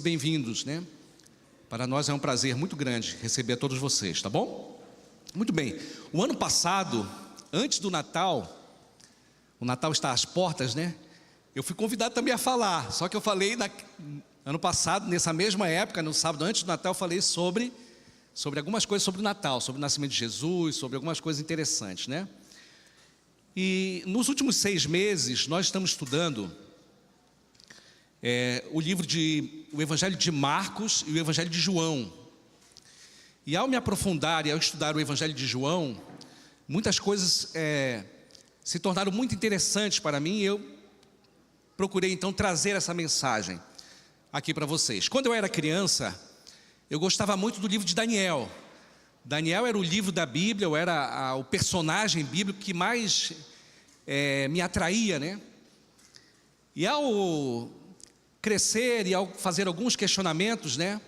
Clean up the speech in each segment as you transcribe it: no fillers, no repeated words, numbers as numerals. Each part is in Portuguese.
Bem-vindos, né? Para nós é um prazer muito grande receber a todos vocês, tá bom? Muito bem. O ano passado, antes do Natal, o Natal está às portas, né? Eu fui convidado também a falar, só que eu falei ano passado, nessa mesma época, no sábado antes do Natal, eu falei sobre algumas coisas sobre o Natal, sobre o nascimento de Jesus, sobre algumas coisas interessantes, né? E nos últimos 6 meses, nós estamos estudando o Evangelho de Marcos e o Evangelho de João. E ao me aprofundar e ao estudar o Evangelho de João, muitas coisas se tornaram muito interessantes para mim, e eu procurei então trazer essa mensagem aqui para vocês. Quando eu era criança, eu gostava muito do livro de Daniel. Daniel era o livro da Bíblia, eu era o personagem bíblico que mais me atraía, né? E ao crescer e ao fazer alguns questionamentos, né?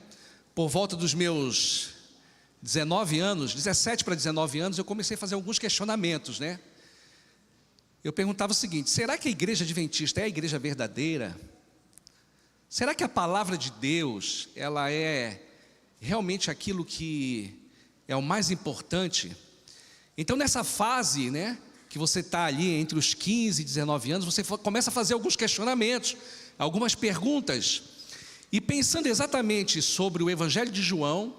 Por volta dos meus 19 anos, 17 para 19 anos, eu comecei a fazer alguns questionamentos, né? Eu perguntava o seguinte: será que a igreja adventista é a igreja verdadeira? Será que a palavra de Deus, ela é realmente aquilo que é o mais importante? Então nessa fase, né, que você está ali entre os 15 e 19 anos, você começa a fazer alguns questionamentos, algumas perguntas. E pensando exatamente sobre o Evangelho de João,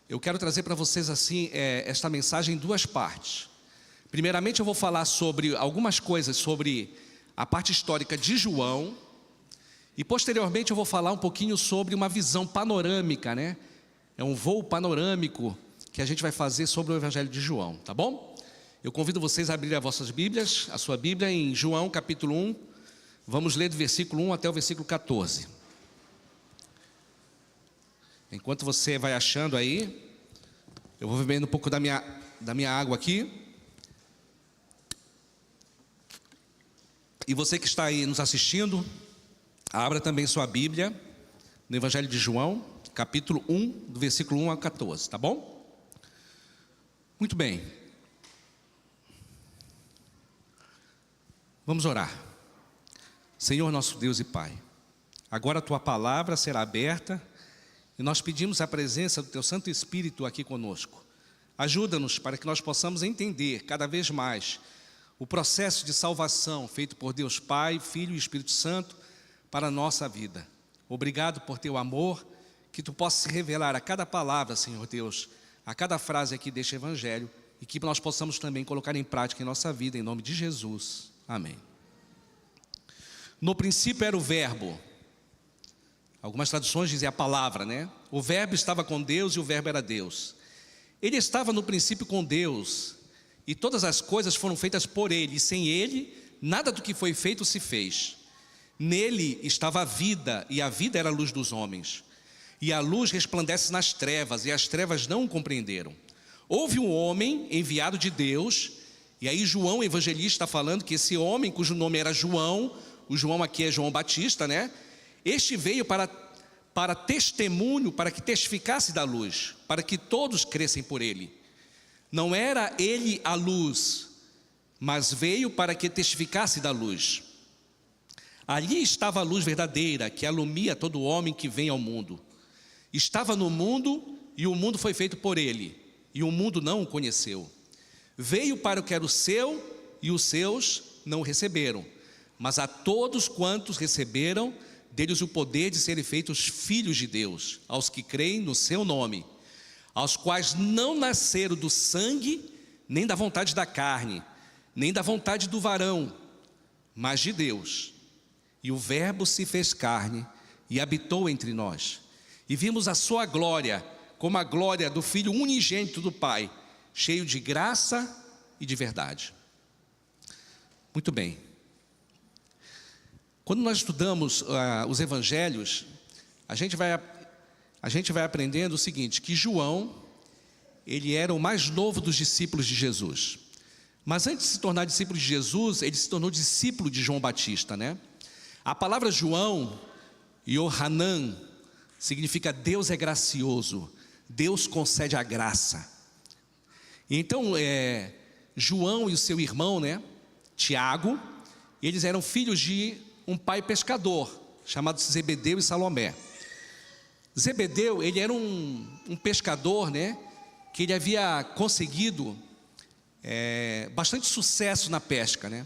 eu quero trazer para vocês assim esta mensagem em 2 partes. Primeiramente eu vou falar sobre algumas coisas sobre a parte histórica de João, e posteriormente eu vou falar um pouquinho sobre uma visão panorâmica, né? É um voo panorâmico que a gente vai fazer sobre o Evangelho de João, tá bom? Eu convido vocês a abrir as vossas Bíblias, a sua Bíblia em João capítulo 1, vamos ler do versículo 1 até o versículo 14. Enquanto você vai achando aí, eu vou bebendo um pouco da minha água aqui. E você que está aí nos assistindo, abra também sua Bíblia no Evangelho de João, capítulo 1, do versículo 1 ao 14, tá bom? Muito bem. Vamos orar. Senhor nosso Deus e Pai, agora a Tua palavra será aberta e nós pedimos a presença do Teu Santo Espírito aqui conosco. Ajuda-nos para que nós possamos entender cada vez mais o processo de salvação feito por Deus Pai, Filho e Espírito Santo para a nossa vida. Obrigado por Teu amor, que Tu possas se revelar a cada palavra, Senhor Deus, a cada frase aqui deste Evangelho, e que nós possamos também colocar em prática em nossa vida, em nome de Jesus. Amém. No princípio era o verbo. Algumas traduções dizem a palavra, né? O verbo estava com Deus e o verbo era Deus. Ele estava no princípio com Deus, e todas as coisas foram feitas por Ele, e sem Ele, nada do que foi feito se fez. Nele estava a vida, e a vida era a luz dos homens. E a luz resplandece nas trevas, e as trevas não o compreenderam. Houve um homem enviado de Deus, e aí João, evangelista, está falando que esse homem, cujo nome era João, o João aqui é João Batista, né? Este veio para testemunho, para que testificasse da luz, para que todos crescem por ele. Não era ele a luz, mas veio para que testificasse da luz. Ali estava a luz verdadeira, que alumia todo homem que vem ao mundo. Estava no mundo, e o mundo foi feito por ele, e o mundo não o conheceu. Veio para o que era o seu, e os seus não o receberam. Mas a todos quantos receberam, deles o poder de serem feitos filhos de Deus, aos que creem no seu nome, aos quais não nasceram do sangue, nem da vontade da carne, nem da vontade do varão, mas de Deus. E o verbo se fez carne e habitou entre nós, e vimos a sua glória, como a glória do Filho unigênito do Pai, cheio de graça e de verdade. Muito bem. Quando nós estudamos os evangelhos, a gente vai aprendendo o seguinte, que João, ele era o mais novo dos discípulos de Jesus. Mas antes de se tornar discípulo de Jesus, ele se tornou discípulo de João Batista, né? A palavra João, Yohanan, significa Deus é gracioso, Deus concede a graça. Então, João e o seu irmão, né, Tiago, eles eram filhos de um pai pescador, chamado Zebedeu e Salomé. Zebedeu, ele era um pescador, né? Que ele havia conseguido bastante sucesso na pesca, né?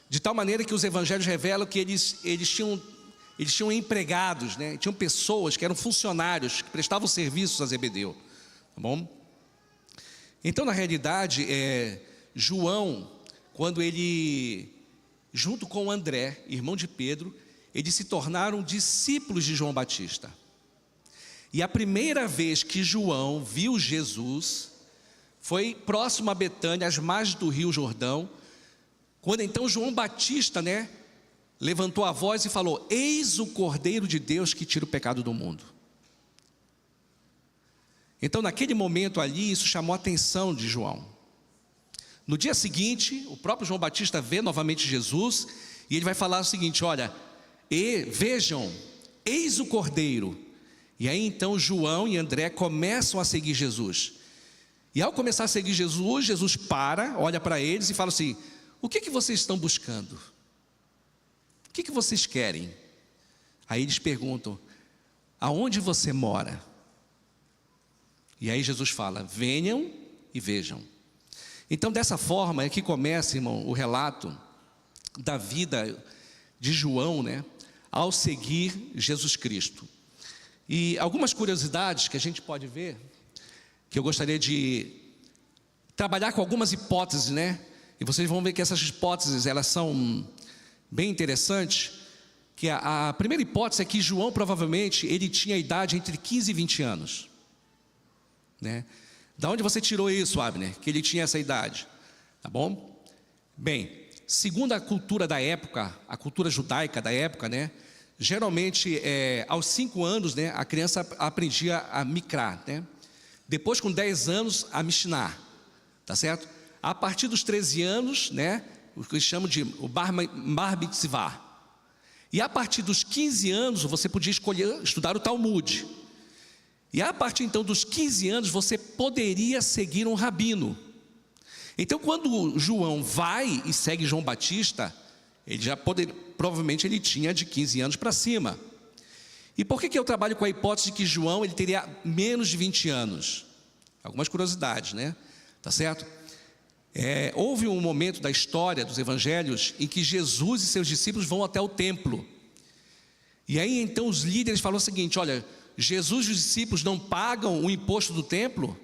De tal maneira que os evangelhos revelam que eles tinham empregados, né? Tinham pessoas que eram funcionários, que prestavam serviços a Zebedeu, tá bom? Então, na realidade, João, quando ele, junto com André, irmão de Pedro, eles se tornaram discípulos de João Batista. E a primeira vez que João viu Jesus foi próximo a Betânia, às margens do rio Jordão, quando então João Batista, né, levantou a voz e falou: eis o Cordeiro de Deus que tira o pecado do mundo. Então, naquele momento ali, isso chamou a atenção de João. No dia seguinte, o próprio João Batista vê novamente Jesus, e ele vai falar o seguinte: olha, vejam, eis o Cordeiro. E aí então João e André começam a seguir Jesus. E ao começar a seguir Jesus, Jesus para, olha para eles e fala assim: o que vocês estão buscando? O que vocês querem? Aí eles perguntam: aonde você mora? E aí Jesus fala: venham e vejam. Então, dessa forma é que começa, irmão, o relato da vida de João, né, ao seguir Jesus Cristo. E algumas curiosidades que a gente pode ver, que eu gostaria de trabalhar com algumas hipóteses, né? E vocês vão ver que essas hipóteses, elas são bem interessantes. Que a primeira hipótese é que João, provavelmente, ele tinha a idade entre 15 e 20 anos. Né? Da onde você tirou isso, Abner? Que ele tinha essa idade, tá bom? Bem, segundo a cultura da época, a cultura judaica da época, né? Geralmente, aos 5 anos, né, a criança aprendia a Mikra, né? Depois, com 10 anos, a Mishnah, tá certo? A partir dos 13 anos, né, o que eles chamam de o Bar Mitzvah. E a partir dos 15 anos, você podia escolher estudar o Talmud. E a partir então dos 15 anos, você poderia seguir um rabino. Então, quando João vai e segue João Batista, ele já poderia, provavelmente ele tinha de 15 anos para cima. E por que eu trabalho com a hipótese de que João ele teria menos de 20 anos? Algumas curiosidades, né? Tá certo? Houve um momento da história dos evangelhos em que Jesus e seus discípulos vão até o templo. E aí então os líderes falam o seguinte: olha, Jesus e os discípulos não pagam o imposto do templo?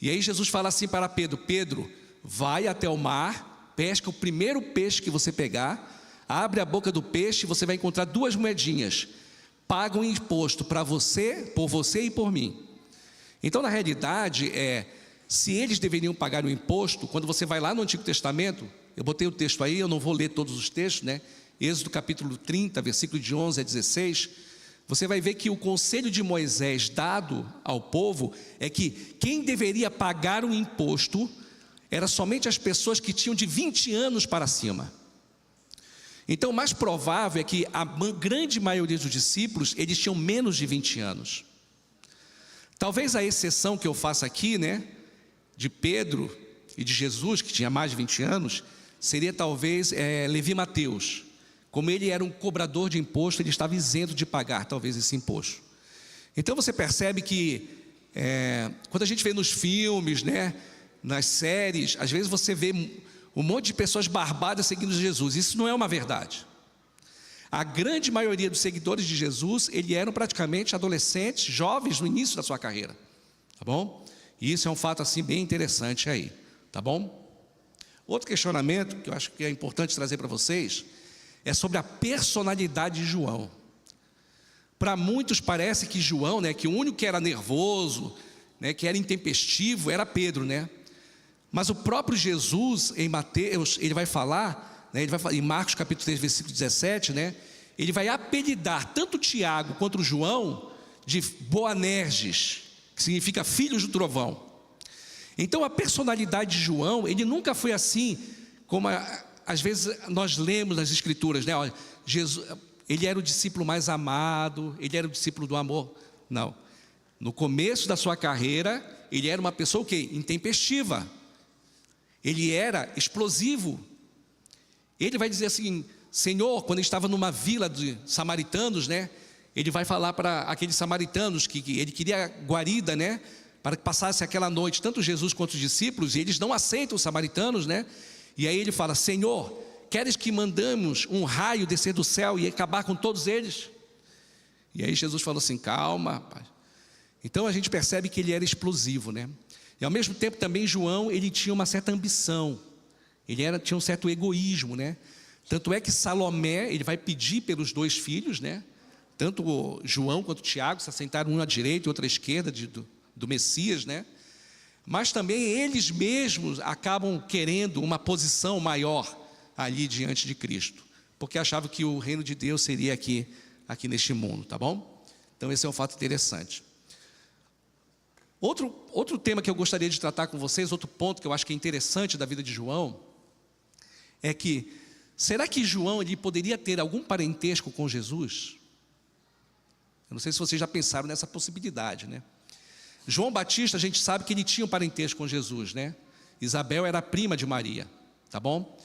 E aí Jesus fala assim para Pedro: Pedro, vai até o mar, pesca o primeiro peixe que você pegar, abre a boca do peixe e você vai encontrar 2 moedinhas. Paga um imposto para você, por você e por mim. Então, na realidade, se eles deveriam pagar o imposto, quando você vai lá no Antigo Testamento, eu botei o texto aí, eu não vou ler todos os textos, né? Êxodo capítulo 30, versículo de 11 a 16, você vai ver que o conselho de Moisés dado ao povo é que quem deveria pagar o imposto era somente as pessoas que tinham de 20 anos para cima. Então, o mais provável é que a grande maioria dos discípulos, eles tinham menos de 20 anos. Talvez a exceção que eu faça aqui, né, de Pedro e de Jesus, que tinha mais de 20 anos, seria talvez Levi Mateus. Como ele era um cobrador de imposto, ele estava isento de pagar talvez esse imposto. Então você percebe que quando a gente vê nos filmes, né, nas séries, às vezes você vê um monte de pessoas barbadas seguindo Jesus. Isso não é uma verdade. A grande maioria dos seguidores de Jesus, eles eram praticamente adolescentes, jovens no início da sua carreira, tá bom? E isso é um fato assim bem interessante aí, tá bom? Outro questionamento que eu acho que é importante trazer para vocês é sobre a personalidade de João. Para muitos parece que João, né, que o único que era nervoso, né, que era intempestivo, era Pedro, né? Mas o próprio Jesus, em Mateus, ele vai falar, né, em Marcos capítulo 3, versículo 17, né, ele vai apelidar tanto Tiago quanto João de Boanerges, que significa filhos do trovão. Então a personalidade de João, ele nunca foi assim, como às vezes nós lemos nas escrituras, né? Olha, Jesus, ele era o discípulo mais amado, ele era o discípulo do amor. Não, no começo da sua carreira, ele era uma pessoa o quê? Intempestiva. Ele era explosivo. Ele vai dizer assim: Senhor, quando ele estava numa vila de samaritanos, né? ele vai falar para aqueles samaritanos que ele queria guarida, né, para que passasse aquela noite, tanto Jesus quanto os discípulos, e eles não aceitam os samaritanos, né? E aí ele fala: Senhor, queres que mandamos um raio descer do céu e acabar com todos eles? E aí Jesus falou assim: calma, rapaz. Então a gente percebe que ele era explosivo, né? E ao mesmo tempo também João, ele tinha uma certa ambição, tinha um certo egoísmo, né? Tanto é que Salomé, ele vai pedir pelos dois filhos, né? Tanto João quanto Tiago se assentaram, um à direita e outro à esquerda do Messias, né? Mas também eles mesmos acabam querendo uma posição maior ali diante de Cristo, porque achavam que o reino de Deus seria aqui neste mundo, tá bom? Então esse é um fato interessante. Outro tema que eu gostaria de tratar com vocês, outro ponto que eu acho que é interessante da vida de João, é que, será que João ele poderia ter algum parentesco com Jesus? Eu não sei se vocês já pensaram nessa possibilidade, né? João Batista, a gente sabe que ele tinha um parentesco com Jesus, né? Isabel era prima de Maria, tá bom?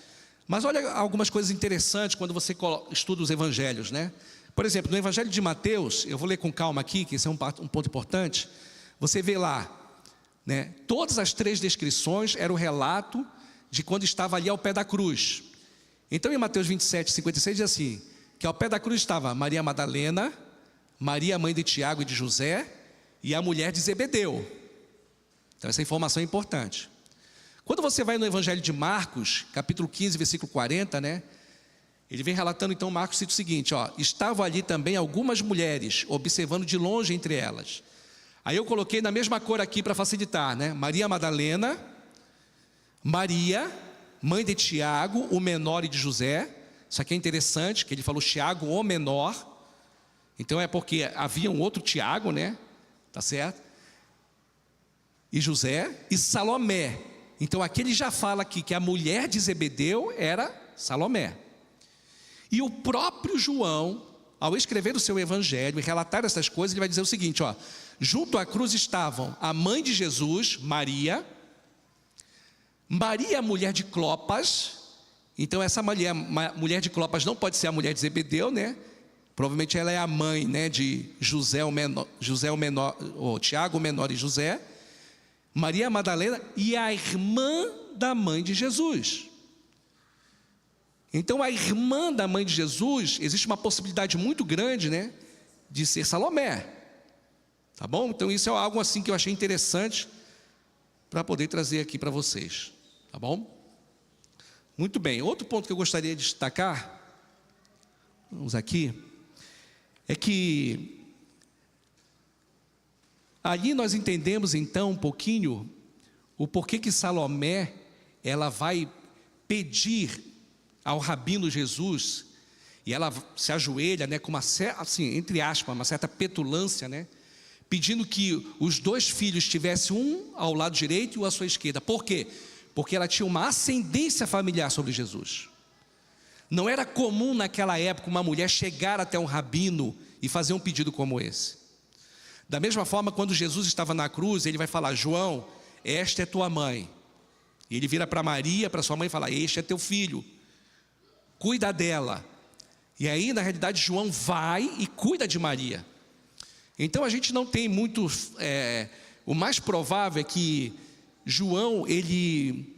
Mas olha algumas coisas interessantes quando você estuda os evangelhos, né? Por exemplo, no evangelho de Mateus, eu vou ler com calma aqui, que esse é um ponto importante. Você vê lá, né? Todas as 3 descrições eram o relato de quando estava ali ao pé da cruz. Então em Mateus 27, 56 diz assim, que ao pé da cruz estava Maria Madalena, Maria mãe de Tiago e de José, e a mulher de Zebedeu. Então essa informação é importante. Quando você vai no evangelho de Marcos, capítulo 15, versículo 40, né? Ele vem relatando, então Marcos cita o seguinte, ó: estavam ali também algumas mulheres, observando de longe entre elas. Aí eu coloquei na mesma cor aqui para facilitar, né? Maria Madalena, Maria, mãe de Tiago, o menor, e de José. Isso aqui é interessante, que ele falou Tiago, o menor. Então é porque havia um outro Tiago, né? Tá certo? E José e Salomé. Então aqui ele já fala aqui que a mulher de Zebedeu era Salomé. E o próprio João, ao escrever o seu evangelho e relatar essas coisas, ele vai dizer o seguinte, ó: junto à cruz estavam a mãe de Jesus, Maria, mulher de Clopas. Então essa mulher de Clopas não pode ser a mulher de Zebedeu, né? Provavelmente ela é a mãe, né, de José o menor, ou Tiago o menor e José, Maria Madalena e a irmã da mãe de Jesus. Então a irmã da mãe de Jesus, existe uma possibilidade muito grande, né, de ser Salomé. Tá bom? Então isso é algo assim que eu achei interessante para poder trazer aqui para vocês. Tá bom? Muito bem. Outro ponto que eu gostaria de destacar, vamos aqui, é que ali nós entendemos então um pouquinho o porquê que Salomé ela vai pedir ao rabino Jesus, e ela se ajoelha, né, com uma certa, assim, entre aspas, uma certa petulância, né, pedindo que os 2 filhos tivessem um ao lado direito e um à sua esquerda. Por quê? Porque ela tinha uma ascendência familiar sobre Jesus. Não era comum naquela época uma mulher chegar até um rabino e fazer um pedido como esse. Da mesma forma, quando Jesus estava na cruz, ele vai falar: João, esta é tua mãe. E ele vira para Maria, para sua mãe, e fala: este é teu filho, cuida dela. E aí, na realidade, João vai e cuida de Maria. Então a gente não tem muito, o mais provável é que João, ele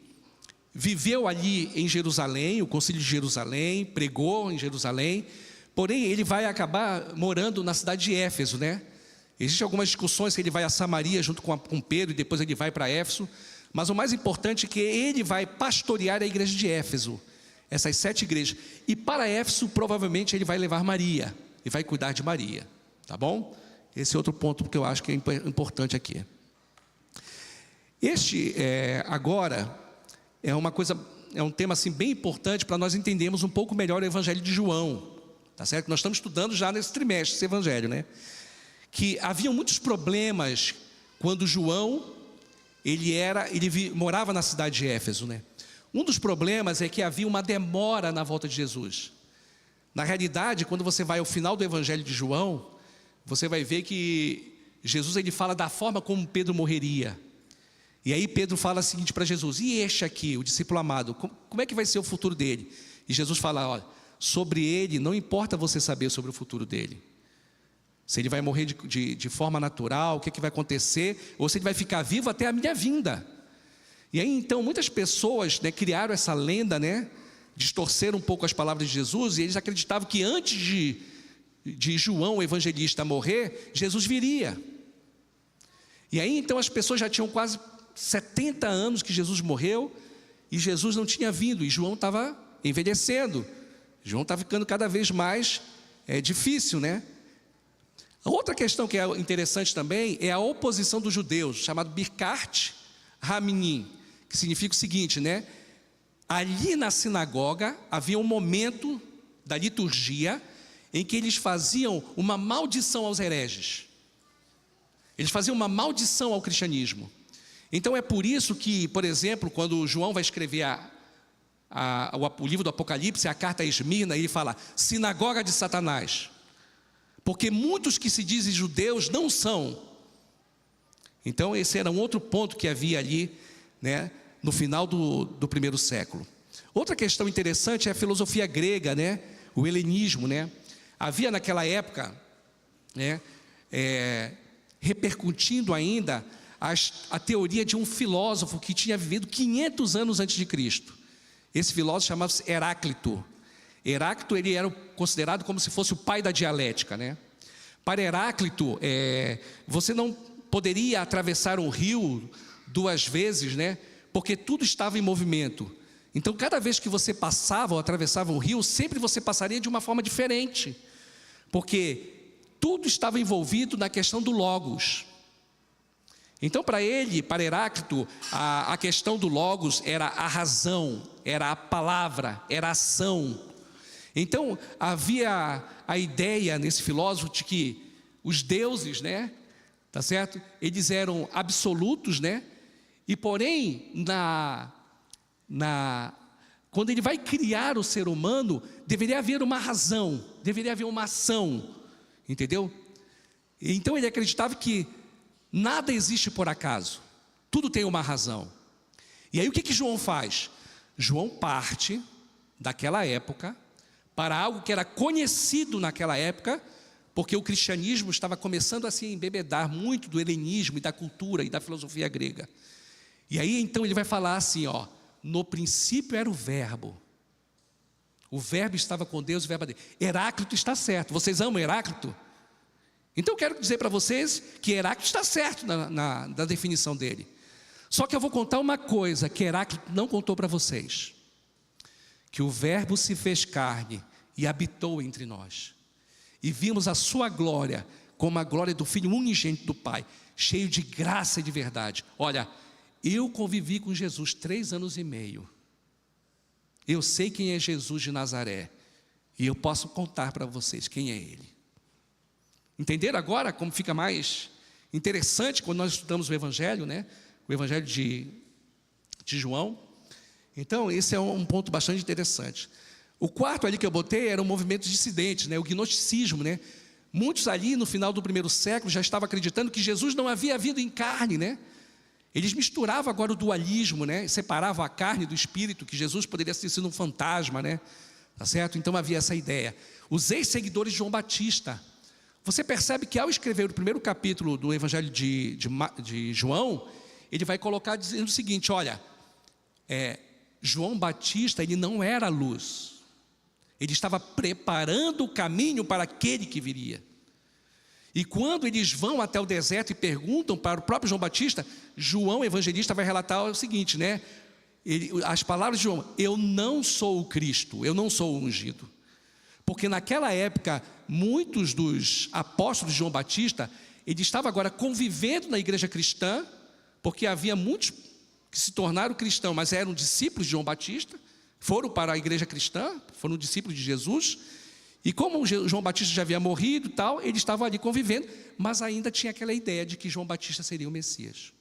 viveu ali em Jerusalém, o concílio de Jerusalém, pregou em Jerusalém, porém ele vai acabar morando na cidade de Éfeso, né? Existem algumas discussões que ele vai a Samaria junto com Pedro e depois ele vai para Éfeso, mas o mais importante é que ele vai pastorear a igreja de Éfeso, essas 7 igrejas, e para Éfeso provavelmente ele vai levar Maria, e vai cuidar de Maria, tá bom? Esse é outro ponto que eu acho que é importante aqui. Este agora é uma coisa, é um tema assim bem importante para nós entendermos um pouco melhor o evangelho de João, tá certo? Nós estamos estudando já nesse trimestre esse evangelho, né? Que havia muitos problemas quando João ele morava na cidade de Éfeso, né? Um dos problemas é que havia uma demora na volta de Jesus. Na realidade, quando você vai ao final do evangelho de João, você vai ver que Jesus ele fala da forma como Pedro morreria. E aí Pedro fala o seguinte para Jesus: e este aqui, o discípulo amado, como é que vai ser o futuro dele? E Jesus fala: olha, sobre ele não importa você saber sobre o futuro dele. Se ele vai morrer de forma natural, o que vai acontecer, ou se ele vai ficar vivo até a minha vinda. E aí então muitas pessoas, né, criaram essa lenda, né, distorceram um pouco as palavras de Jesus, e eles acreditavam que antes de João o evangelista morrer, Jesus viria. E aí então as pessoas já tinham quase 70 anos que Jesus morreu, e Jesus não tinha vindo, e João estava envelhecendo, João estava ficando cada vez mais difícil, né? A outra questão que é interessante também é a oposição dos judeus, chamado Birkat Haminim, que significa o seguinte, né? Ali na sinagoga havia um momento da liturgia em que eles faziam uma maldição aos hereges. Eles faziam uma maldição ao cristianismo. Então é por isso que, por exemplo, quando João vai escrever o livro do Apocalipse, a carta a Esmirna, ele fala, sinagoga de Satanás. Porque muitos que se dizem judeus não são. Então esse era um outro ponto que havia ali, né, no final do primeiro século. Outra questão interessante é a filosofia grega, né, o helenismo, né. Havia naquela época, né, repercutindo ainda a teoria de um filósofo que tinha vivido 500 anos antes de Cristo. Esse filósofo chamava-se Heráclito. Heráclito, ele era considerado como se fosse o pai da dialética, né? Para Heráclito, você não poderia atravessar um rio 2 vezes, né? Porque tudo estava em movimento. Então, cada vez que você passava ou atravessava um rio, sempre você passaria de uma forma diferente, porque tudo estava envolvido na questão do logos. Então, para Heráclito, a questão do logos era a razão, era a palavra, era a ação. Então, havia a ideia nesse filósofo de que os deuses, né, tá certo? Eles eram absolutos, né? E porém, quando ele vai criar o ser humano, deveria haver uma razão, deveria haver uma ação, entendeu? Então ele acreditava que nada existe por acaso, tudo tem uma razão. E aí o que João faz? João parte daquela época para algo que era conhecido naquela época, porque o cristianismo estava começando a se embebedar muito do helenismo e da cultura e da filosofia grega. E aí então ele vai falar assim, ó, no princípio era o verbo estava com Deus, o verbo dele. Heráclito está certo, vocês amam Heráclito? Então eu quero dizer para vocês que Heráclito está certo na definição dele. Só que eu vou contar uma coisa que Heráclito não contou para vocês, que o verbo se fez carne e habitou entre nós, e vimos a sua glória como a glória do Filho unigênito do Pai, cheio de graça e de verdade. Olha, eu convivi com Jesus 3 anos e meio, eu sei quem é Jesus de Nazaré, e eu posso contar para vocês quem é Ele. Entenderam agora como fica mais interessante quando nós estudamos o Evangelho, né? O Evangelho de João. Então esse é um ponto bastante interessante. O quarto ali que eu botei era um movimento dissidente, né? O gnosticismo, né? Muitos ali no final do primeiro século já estavam acreditando que Jesus não havia vindo em carne, né? Eles misturavam agora o dualismo, né? Separavam a carne do espírito, que Jesus poderia ter sido um fantasma, né? Tá certo? Então havia essa ideia. Os ex-seguidores de João Batista, você percebe que ao escrever o primeiro capítulo do Evangelho de João, ele vai colocar dizendo o seguinte, olha, João Batista, ele não era a luz, ele estava preparando o caminho para aquele que viria. E quando eles vão até o deserto e perguntam para o próprio João Batista, João evangelista vai relatar o seguinte, né? As palavras de João, eu não sou o Cristo, eu não sou o ungido. Porque naquela época, muitos dos apóstolos de João Batista, ele estava agora convivendo na igreja cristã, porque havia muitos que se tornaram cristãos, mas eram discípulos de João Batista, foram para a igreja cristã, foram discípulos de Jesus, e como João Batista já havia morrido e tal, eles estavam ali convivendo, mas ainda tinha aquela ideia de que João Batista seria o Messias.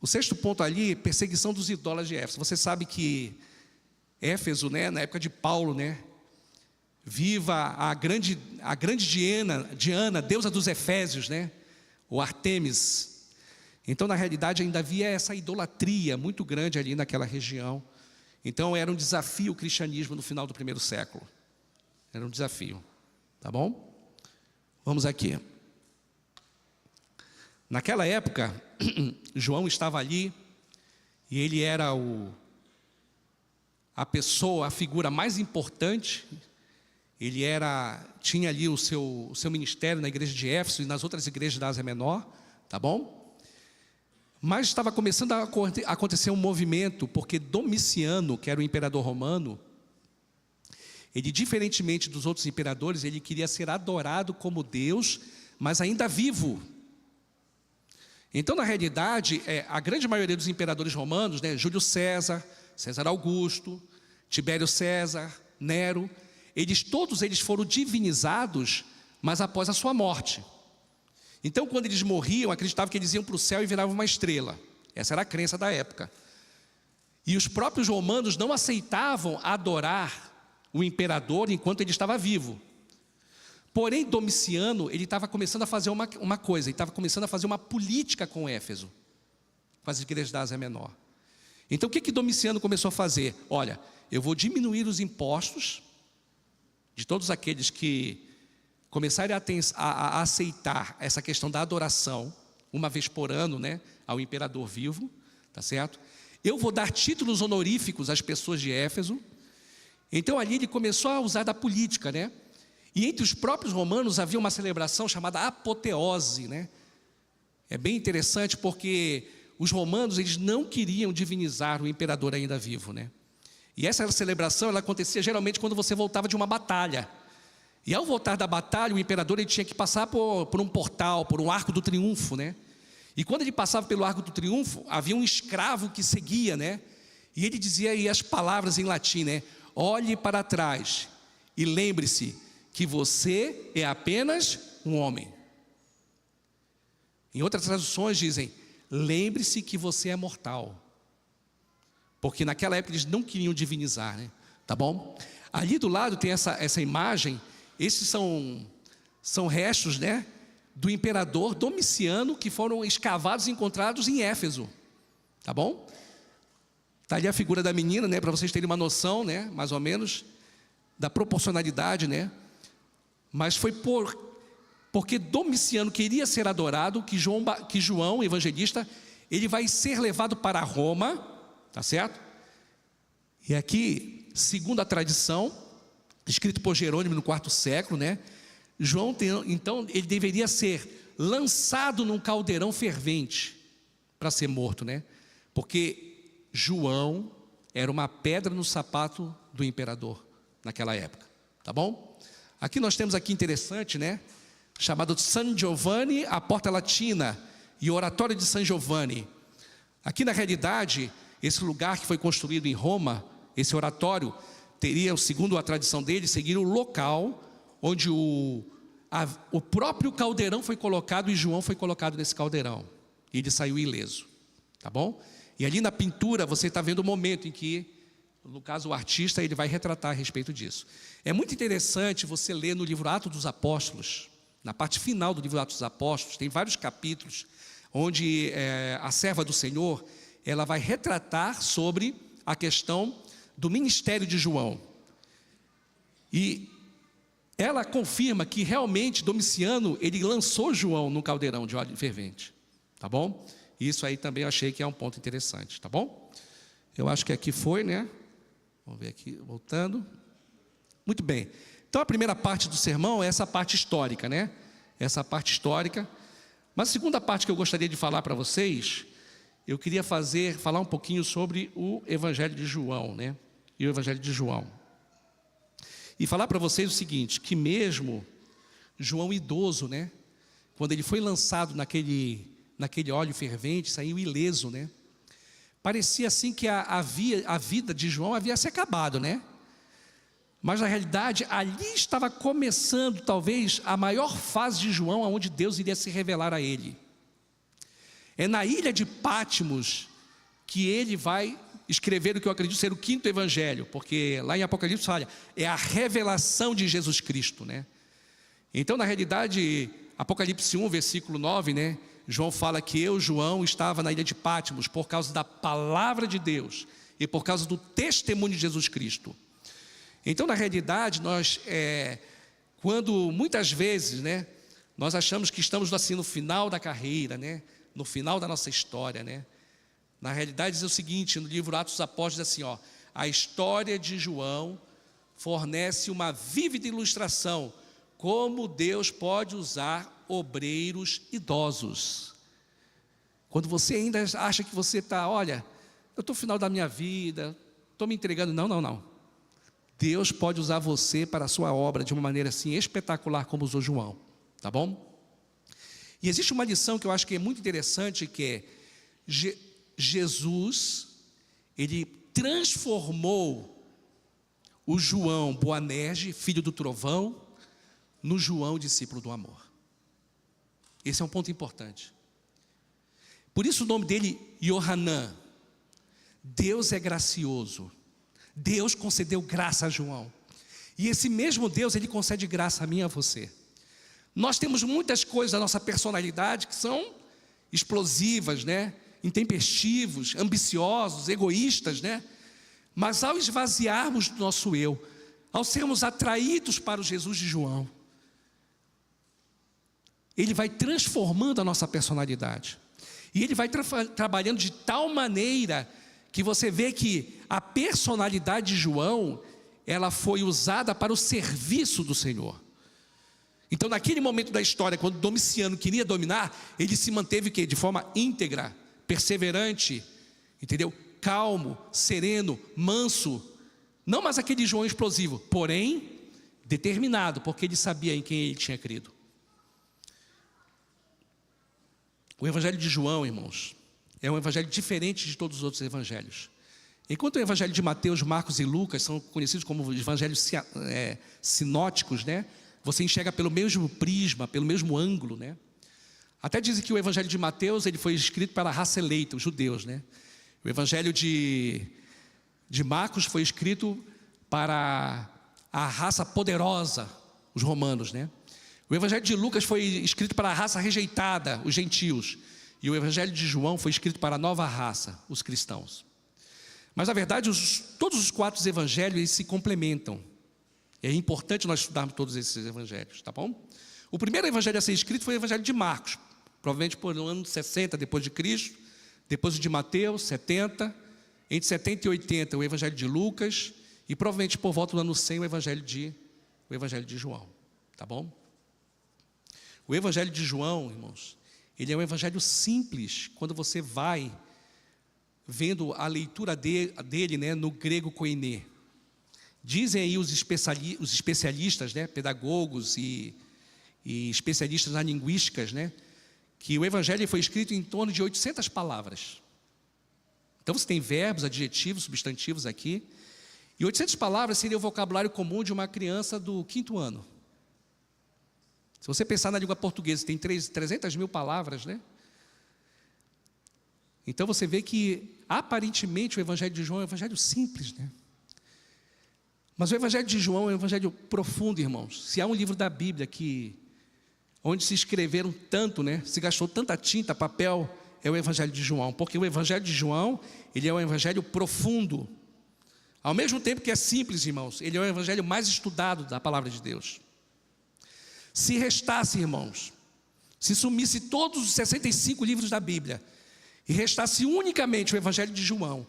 O sexto ponto ali, perseguição dos idólatras de Éfeso. Você sabe que Éfeso, né, na época de Paulo, né, viva a grande Diana, deusa dos Efésios, né, ou Artemis. Então, na realidade, ainda havia essa idolatria muito grande ali naquela região. Então, era um desafio o cristianismo no final do primeiro século. Era um desafio, tá bom? Vamos aqui. Naquela época, João estava ali e ele era a pessoa, a figura mais importante. Ele tinha ali o seu ministério na igreja de Éfeso e nas outras igrejas da Ásia Menor, tá bom? Mas estava começando a acontecer um movimento, porque Domiciano, que era o imperador romano, ele, diferentemente dos outros imperadores, ele queria ser adorado como Deus, mas ainda vivo. Então, na realidade, a grande maioria dos imperadores romanos, né, Júlio César, César Augusto, Tibério César, Nero, todos eles foram divinizados, mas após a sua morte. Então, quando eles morriam, acreditavam que eles iam para o céu e viravam uma estrela. Essa era a crença da época. E os próprios romanos não aceitavam adorar o imperador enquanto ele estava vivo. Porém, Domiciano, ele estava começando a fazer uma coisa, ele estava começando a fazer uma política com Éfeso, com as igrejas da Ásia Menor. Então, o que Domiciano começou a fazer? Olha, eu vou diminuir os impostos de todos aqueles que começarem a aceitar essa questão da adoração, uma vez por ano, né, ao imperador vivo, tá certo? Eu vou dar títulos honoríficos às pessoas de Éfeso. Então, ali ele começou a usar da política, né? E entre os próprios romanos havia uma celebração chamada apoteose, né? É bem interessante porque os romanos, eles não queriam divinizar o imperador ainda vivo, né? E essa celebração, ela acontecia geralmente quando você voltava de uma batalha. E ao voltar da batalha, o imperador ele tinha que passar por um portal, por um arco do triunfo, né? E quando ele passava pelo arco do triunfo, havia um escravo que seguia, né? E ele dizia aí as palavras em latim, né? Olhe para trás e lembre-se que você é apenas um homem. Em outras traduções dizem, lembre-se que você é mortal. Porque naquela época eles não queriam divinizar, né? Tá bom? Ali do lado tem essa imagem, esses são restos, né, do imperador Domiciano, que foram escavados e encontrados em Éfeso. Tá bom? Está ali a figura da menina, né, para vocês terem uma noção, né, mais ou menos, da proporcionalidade, né? Mas foi porque Domiciano queria ser adorado que João, evangelista, ele vai ser levado para Roma, tá certo? E aqui, segundo a tradição, escrito por Jerônimo no IV século, né? Então, ele deveria ser lançado num caldeirão fervente para ser morto, né? Porque João era uma pedra no sapato do imperador naquela época, tá bom? Aqui nós temos aqui interessante, né? Chamado San Giovanni, a Porta Latina e o Oratório de San Giovanni. Aqui na realidade, esse lugar que foi construído em Roma, esse oratório, teria, segundo a tradição dele, seguir o local onde o próprio caldeirão foi colocado e João foi colocado nesse caldeirão. E ele saiu ileso, tá bom? E ali na pintura você está vendo o momento em que, no caso o artista, ele vai retratar a respeito disso. É muito interessante você ler no livro Atos dos Apóstolos, na parte final do livro Atos dos Apóstolos, tem vários capítulos, onde a serva do Senhor, ela vai retratar sobre a questão do ministério de João. E ela confirma que realmente Domiciano, ele lançou João no caldeirão de óleo fervente, tá bom? Isso aí também eu achei que é um ponto interessante, tá bom? Eu acho que aqui foi, né? Vamos ver aqui, voltando. Muito bem. Então a primeira parte do sermão é essa parte histórica, né? Essa parte histórica. Mas a segunda parte que eu gostaria de falar para vocês, eu queria falar um pouquinho sobre o Evangelho de João, né? E o Evangelho de João. E falar para vocês o seguinte, que mesmo João idoso, né? Quando ele foi lançado naquele óleo fervente, saiu ileso, né? Parecia assim que a vida de João havia se acabado, né? Mas na realidade, ali estava começando talvez a maior fase de João, onde Deus iria se revelar a ele. É na ilha de Patmos que ele vai escrever o que eu acredito ser o 5º evangelho, porque lá em Apocalipse fala, é a revelação de Jesus Cristo, né? Então na realidade, Apocalipse 1, versículo 9, né? João fala que eu, João, estava na ilha de Patmos por causa da palavra de Deus e por causa do testemunho de Jesus Cristo. Então na realidade, quando muitas vezes, né, Nós achamos que estamos assim no final da carreira, né? No final da nossa história, né? Na realidade diz o seguinte, no livro Atos dos Apóstolos, diz assim, ó: a história de João fornece uma vívida ilustração como Deus pode usar obreiros idosos. Quando você ainda acha que você está, olha, eu estou no final da minha vida, estou me entregando, não. Deus pode usar você para a sua obra de uma maneira assim espetacular como usou João, tá bom? E existe uma lição que eu acho que é muito interessante, que é Jesus, ele transformou o João Boanerges, filho do trovão, no João, discípulo do amor. Esse é um ponto importante. Por isso o nome dele, Yohanan. Deus é gracioso. Deus concedeu graça a João. E esse mesmo Deus, ele concede graça a mim e a você. Nós temos muitas coisas da nossa personalidade que são explosivas, né? Intempestivos, ambiciosos, egoístas, né? Mas ao esvaziarmos do nosso eu, ao sermos atraídos para o Jesus de João, ele vai transformando a nossa personalidade. E ele vai trabalhando de tal maneira que você vê que a personalidade de João, ela foi usada para o serviço do Senhor. Então naquele momento da história, quando Domiciano queria dominar, ele se manteve o quê? De forma íntegra, perseverante, entendeu? Calmo, sereno, manso. Não mais aquele João explosivo, porém determinado, porque ele sabia em quem ele tinha crido. O evangelho de João, irmãos, é um evangelho diferente de todos os outros evangelhos. Enquanto o evangelho de Mateus, Marcos e Lucas são conhecidos como evangelhos sinóticos, né? Você enxerga pelo mesmo prisma, pelo mesmo ângulo, né? Até dizem que o evangelho de Mateus, ele foi escrito para a raça eleita, os judeus, né? O evangelho de Marcos foi escrito para a raça poderosa, os romanos, né? O evangelho de Lucas foi escrito para a raça rejeitada, os gentios. E o evangelho de João foi escrito para a nova raça, os cristãos. Mas na verdade, todos os 4 evangelhos eles se complementam. É importante nós estudarmos todos esses evangelhos, tá bom? O primeiro evangelho a ser escrito foi o evangelho de Marcos, provavelmente por no ano 60 depois de Cristo, depois o de Mateus, 70, entre 70 e 80 o evangelho de Lucas, e provavelmente por volta do ano 100 o evangelho de João, tá bom? O evangelho de João, irmãos, ele é um evangelho simples, quando você vai vendo a leitura dele, né, no grego koiné. Dizem aí os especialistas, né, pedagogos e especialistas na linguísticas, né, que o evangelho foi escrito em torno de 800 palavras. Então você tem verbos, adjetivos, substantivos aqui, e 800 palavras seria o vocabulário comum de uma criança do 5º ano. Se você pensar na língua portuguesa, tem 300 mil palavras, né? Então você vê que aparentemente o evangelho de João é um evangelho simples, né? Mas o evangelho de João é um evangelho profundo, irmãos. Se há um livro da Bíblia onde se escreveram tanto, né? Se gastou tanta tinta, papel, é o evangelho de João. Porque o evangelho de João, ele é um evangelho profundo. Ao mesmo tempo que é simples, irmãos, ele é o evangelho mais estudado da palavra de Deus. Se restasse, irmãos, se sumisse todos os 65 livros da Bíblia e restasse unicamente o evangelho de João,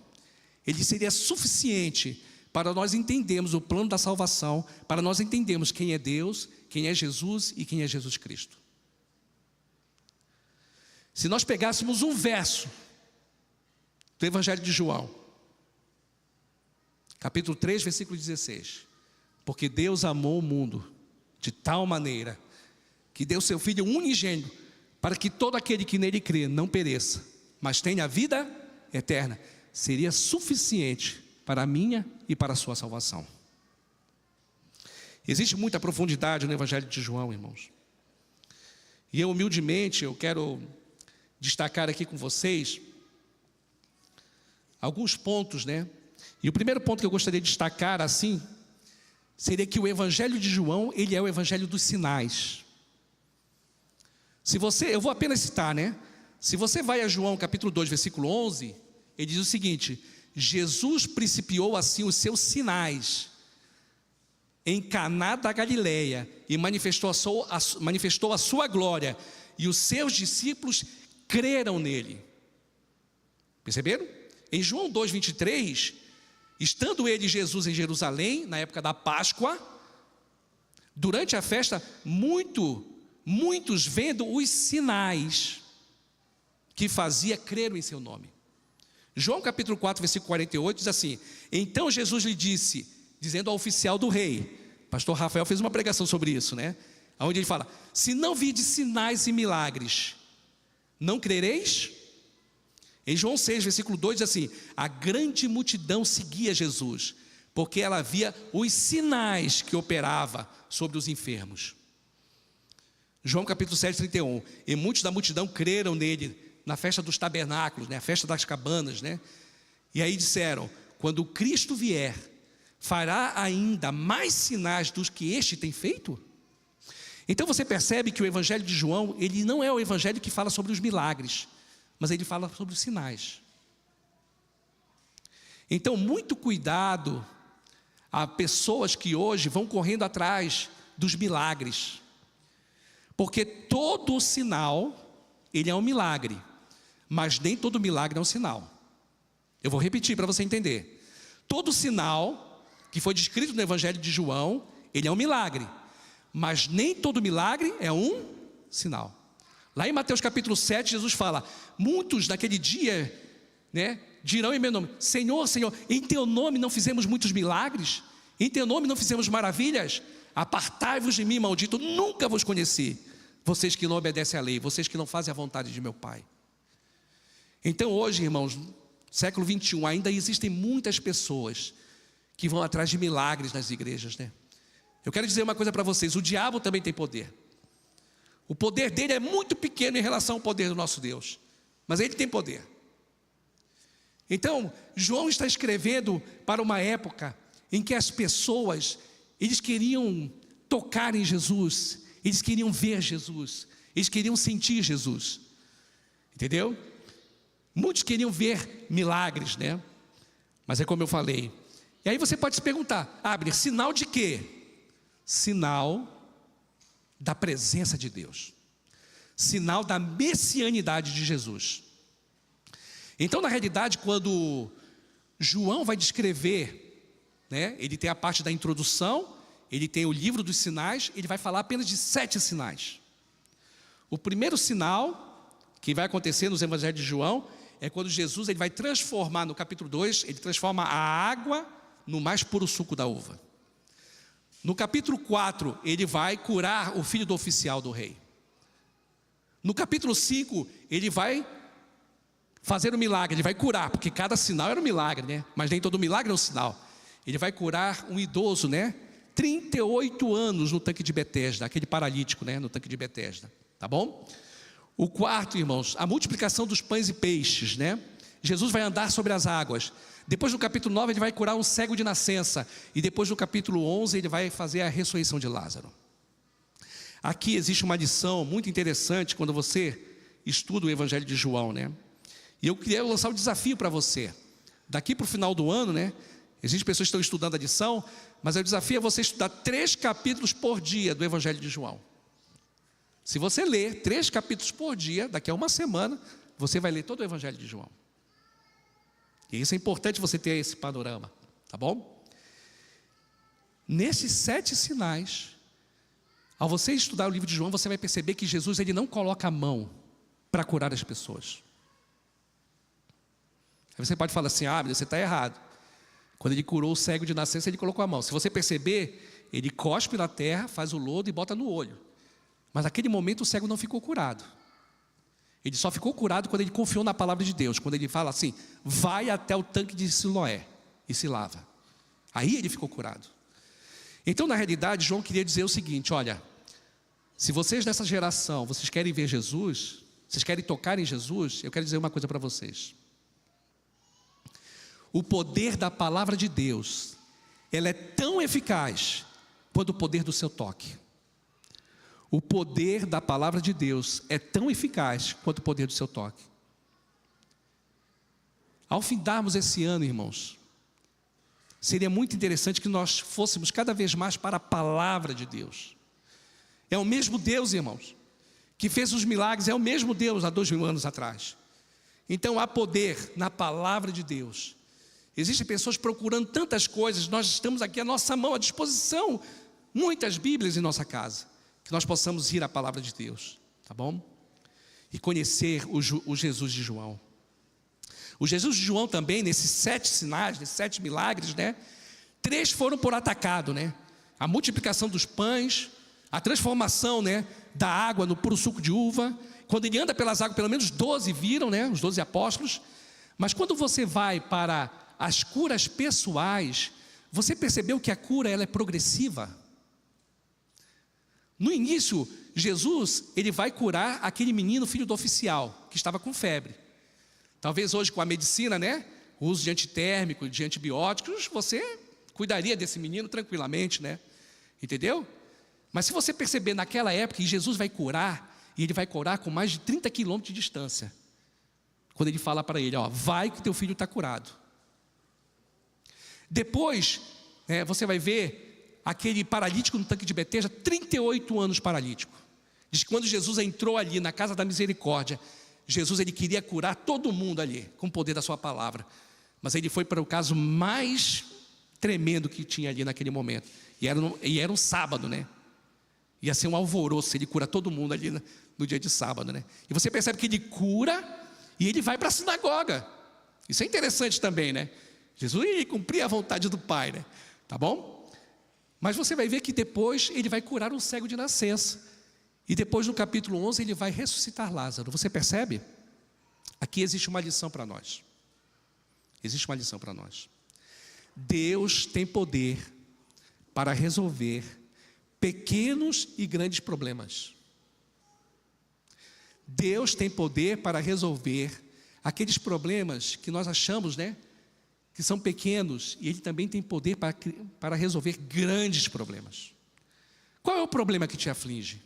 ele seria suficiente para nós entendermos o plano da salvação, para nós entendermos quem é Deus, quem é Jesus e quem é Jesus Cristo. Se nós pegássemos um verso do evangelho de João, capítulo 3, versículo 16, porque Deus amou o mundo de tal maneira que deu seu Filho unigênito, para que todo aquele que nele crê não pereça, mas tenha a vida eterna, seria suficiente para a minha e para a sua salvação. Existe muita profundidade no evangelho de João, irmãos. E eu humildemente, eu quero destacar aqui com vocês alguns pontos, né? E o primeiro ponto que eu gostaria de destacar assim, seria que o evangelho de João, ele é o evangelho dos sinais. Eu vou apenas citar, né? Se você vai a João capítulo 2, versículo 11, ele diz o seguinte: Jesus principiou assim os seus sinais. em Caná da Galileia e manifestou a sua glória, e os seus discípulos creram nele. Perceberam? Em João 2,23, estando ele, Jesus, em Jerusalém, na época da Páscoa, durante a festa, muitos vendo os sinais que fazia, creram em seu nome. João capítulo 4, versículo 48, diz assim: então Jesus lhe disse, dizendo ao oficial do rei, pastor Rafael fez uma pregação sobre isso, né? Onde ele fala: se não virdes sinais e milagres, não crereis? Em João 6, versículo 2 diz assim: a grande multidão seguia Jesus, porque ela via os sinais que operava sobre os enfermos. João capítulo 7, 31, e muitos da multidão creram nele na festa dos tabernáculos, né? A festa das cabanas, né? E aí disseram: quando o Cristo vier, fará ainda mais sinais dos que este tem feito? Então você percebe que o evangelho de João, ele não é o evangelho que fala sobre os milagres, mas ele fala sobre os sinais. Então, muito cuidado a pessoas que hoje vão correndo atrás dos milagres, porque todo sinal, ele é um milagre, mas nem todo milagre é um sinal. Eu vou repetir para você entender. Todo sinal que foi descrito no evangelho de João, ele é um milagre, mas nem todo milagre é um sinal. Lá em Mateus capítulo 7, Jesus fala: muitos naquele dia, né, dirão em meu nome: Senhor, Senhor, em teu nome não fizemos muitos milagres? Em teu nome não fizemos maravilhas? Apartai-vos de mim, maldito, nunca vos conheci, vocês que não obedecem à lei, vocês que não fazem a vontade de meu Pai. Então hoje, irmãos, século 21, ainda existem muitas pessoas que vão atrás de milagres nas igrejas, né? Eu quero dizer uma coisa para vocês: o diabo também tem poder. O poder dele é muito pequeno em relação ao poder do nosso Deus, mas ele tem poder. Então, João está escrevendo para uma época em que as pessoas, eles queriam tocar em Jesus, eles queriam ver Jesus, eles queriam sentir Jesus, entendeu? Muitos queriam ver milagres, né? Mas é como eu falei. E aí você pode se perguntar: Abner, sinal de quê? Sinal da presença de Deus, sinal da messianidade de Jesus. Então, na realidade, quando João vai descrever, né, ele tem a parte da introdução, ele tem o livro dos sinais, ele vai falar apenas de 7 sinais. O primeiro sinal que vai acontecer nos evangelhos de João é quando Jesus, ele vai transformar, no capítulo 2, ele transforma a água no mais puro suco da uva. No capítulo 4, ele vai curar o filho do oficial do rei. No capítulo 5, ele vai fazer um milagre, ele vai curar, porque cada sinal era um milagre, né? Mas nem todo milagre é um sinal. Ele vai curar um idoso, né? 38 anos no tanque de Betesda, aquele paralítico, né? No tanque de Betesda, tá bom? O quarto, irmãos, a multiplicação dos pães e peixes, né? Jesus vai andar sobre as águas. Depois no capítulo 9 ele vai curar um cego de nascença. E depois no capítulo 11 ele vai fazer a ressurreição de Lázaro. Aqui existe uma lição muito interessante quando você estuda o evangelho de João, né? E eu queria lançar um desafio para você. Daqui para o final do ano, né? Existem pessoas que estão estudando a lição, mas o desafio é você estudar 3 capítulos por dia do evangelho de João. Se você ler 3 capítulos por dia, daqui a uma semana, você vai ler todo o evangelho de João. E isso é importante você ter esse panorama, tá bom? Nesses 7 sinais, ao você estudar o livro de João, você vai perceber que Jesus, ele não coloca a mão para curar as pessoas. Aí você pode falar assim: ah, você está errado. Quando ele curou o cego de nascença, ele colocou a mão. Se você perceber, ele cospe na terra, faz o lodo e bota no olho. Mas naquele momento o cego não ficou curado. Ele só ficou curado quando ele confiou na palavra de Deus. Quando ele fala assim: vai até o tanque de Siloé e se lava. Aí ele ficou curado. Então, na realidade, João queria dizer o seguinte: olha, se vocês dessa geração, vocês querem ver Jesus, vocês querem tocar em Jesus, eu quero dizer uma coisa para vocês. O poder da palavra de Deus, ela é tão eficaz quanto o poder do seu toque. O poder da palavra de Deus é tão eficaz quanto o poder do seu toque. Ao findarmos esse ano, irmãos, seria muito interessante que nós fôssemos cada vez mais para a palavra de Deus. É o mesmo Deus, irmãos, que fez os milagres, é o mesmo Deus há 2000 anos atrás. Então há poder na palavra de Deus. Existem pessoas procurando tantas coisas, nós estamos aqui à nossa mão, à disposição, muitas Bíblias em nossa casa, que nós possamos ir à palavra de Deus, tá bom? E conhecer o Jesus de João. O Jesus de João também, nesses 7 sinais, nesses 7 milagres, né? 3 foram por atacado, né? A multiplicação dos pães, a transformação, né, da água no puro suco de uva. Quando ele anda pelas águas, pelo menos 12 viram, né, os 12 apóstolos. Mas quando você vai para as curas pessoais, você percebeu que a cura ela é progressiva. No início, Jesus ele vai curar aquele menino, filho do oficial, que estava com febre. Talvez hoje com a medicina, né, o uso de antitérmico, de antibióticos, você cuidaria desse menino tranquilamente, né? Entendeu? Mas se você perceber naquela época que Jesus vai curar, e ele vai curar com mais de 30 quilômetros de distância. Quando ele fala para ele, ó, vai que teu filho está curado. Depois, você vai ver aquele paralítico no tanque de Betesda, 38 anos paralítico. Diz que quando Jesus entrou ali na casa da misericórdia, Jesus ele queria curar todo mundo ali, com o poder da sua palavra. Mas ele foi para o caso mais tremendo que tinha ali naquele momento. E era um sábado, né? Ia ser um alvoroço, ele cura todo mundo ali no dia de sábado, né? E você percebe que ele cura e ele vai para a sinagoga. Isso é interessante também, né? Jesus ia cumprir a vontade do Pai, né? Tá bom? Mas você vai ver que depois ele vai curar um cego de nascença. E depois no capítulo 11 ele vai ressuscitar Lázaro. Você percebe? Aqui existe uma lição para nós. Existe uma lição para nós. Deus tem poder para resolver pequenos e grandes problemas. Deus tem poder para resolver aqueles problemas que nós achamos, né, que são pequenos, e Ele também tem poder para resolver grandes problemas. Qual é o problema que te aflige?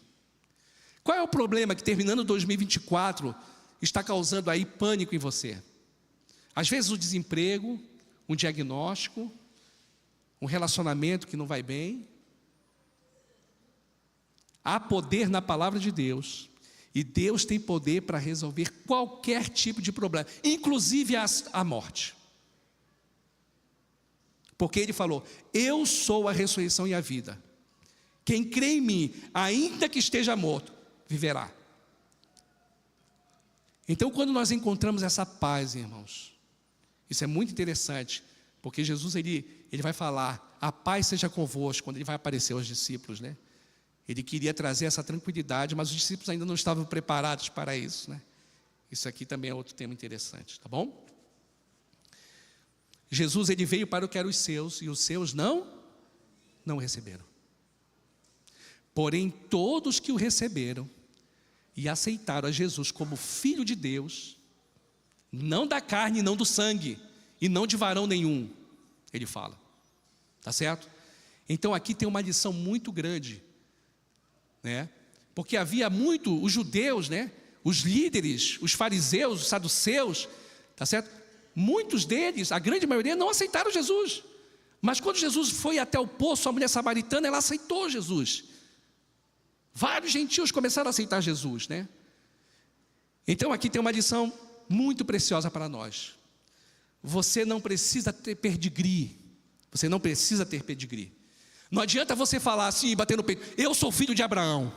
Qual é o problema que terminando 2024 está causando aí pânico em você? Às vezes o desemprego, um diagnóstico, um relacionamento que não vai bem. Há poder na palavra de Deus, e Deus tem poder para resolver qualquer tipo de problema, inclusive a morte. Porque Ele falou, eu sou a ressurreição e a vida. Quem crê em mim, ainda que esteja morto, viverá. Então quando nós encontramos essa paz, irmãos, isso é muito interessante, porque Jesus ele vai falar, a paz seja convosco, quando Ele vai aparecer aos discípulos, né? Ele queria trazer essa tranquilidade, mas os discípulos ainda não estavam preparados para isso, né? Isso aqui também é outro tema interessante, tá bom? Jesus ele veio para o que eram os seus, e os seus não receberam. Porém, todos que o receberam e aceitaram a Jesus como Filho de Deus, não da carne, não do sangue, e não de varão nenhum, ele fala, tá certo? Então aqui tem uma lição muito grande, né? Porque havia muito, os judeus, né? Os líderes, os fariseus, os saduceus, tá certo? Muitos deles, a grande maioria, não aceitaram Jesus. Mas quando Jesus foi até o poço, a mulher samaritana, ela aceitou Jesus. Vários gentios começaram a aceitar Jesus, né? Então aqui tem uma lição muito preciosa para nós. Você não precisa ter pedigree. Você não precisa ter pedigree. Não adianta você falar assim, bater no peito, eu sou filho de Abraão.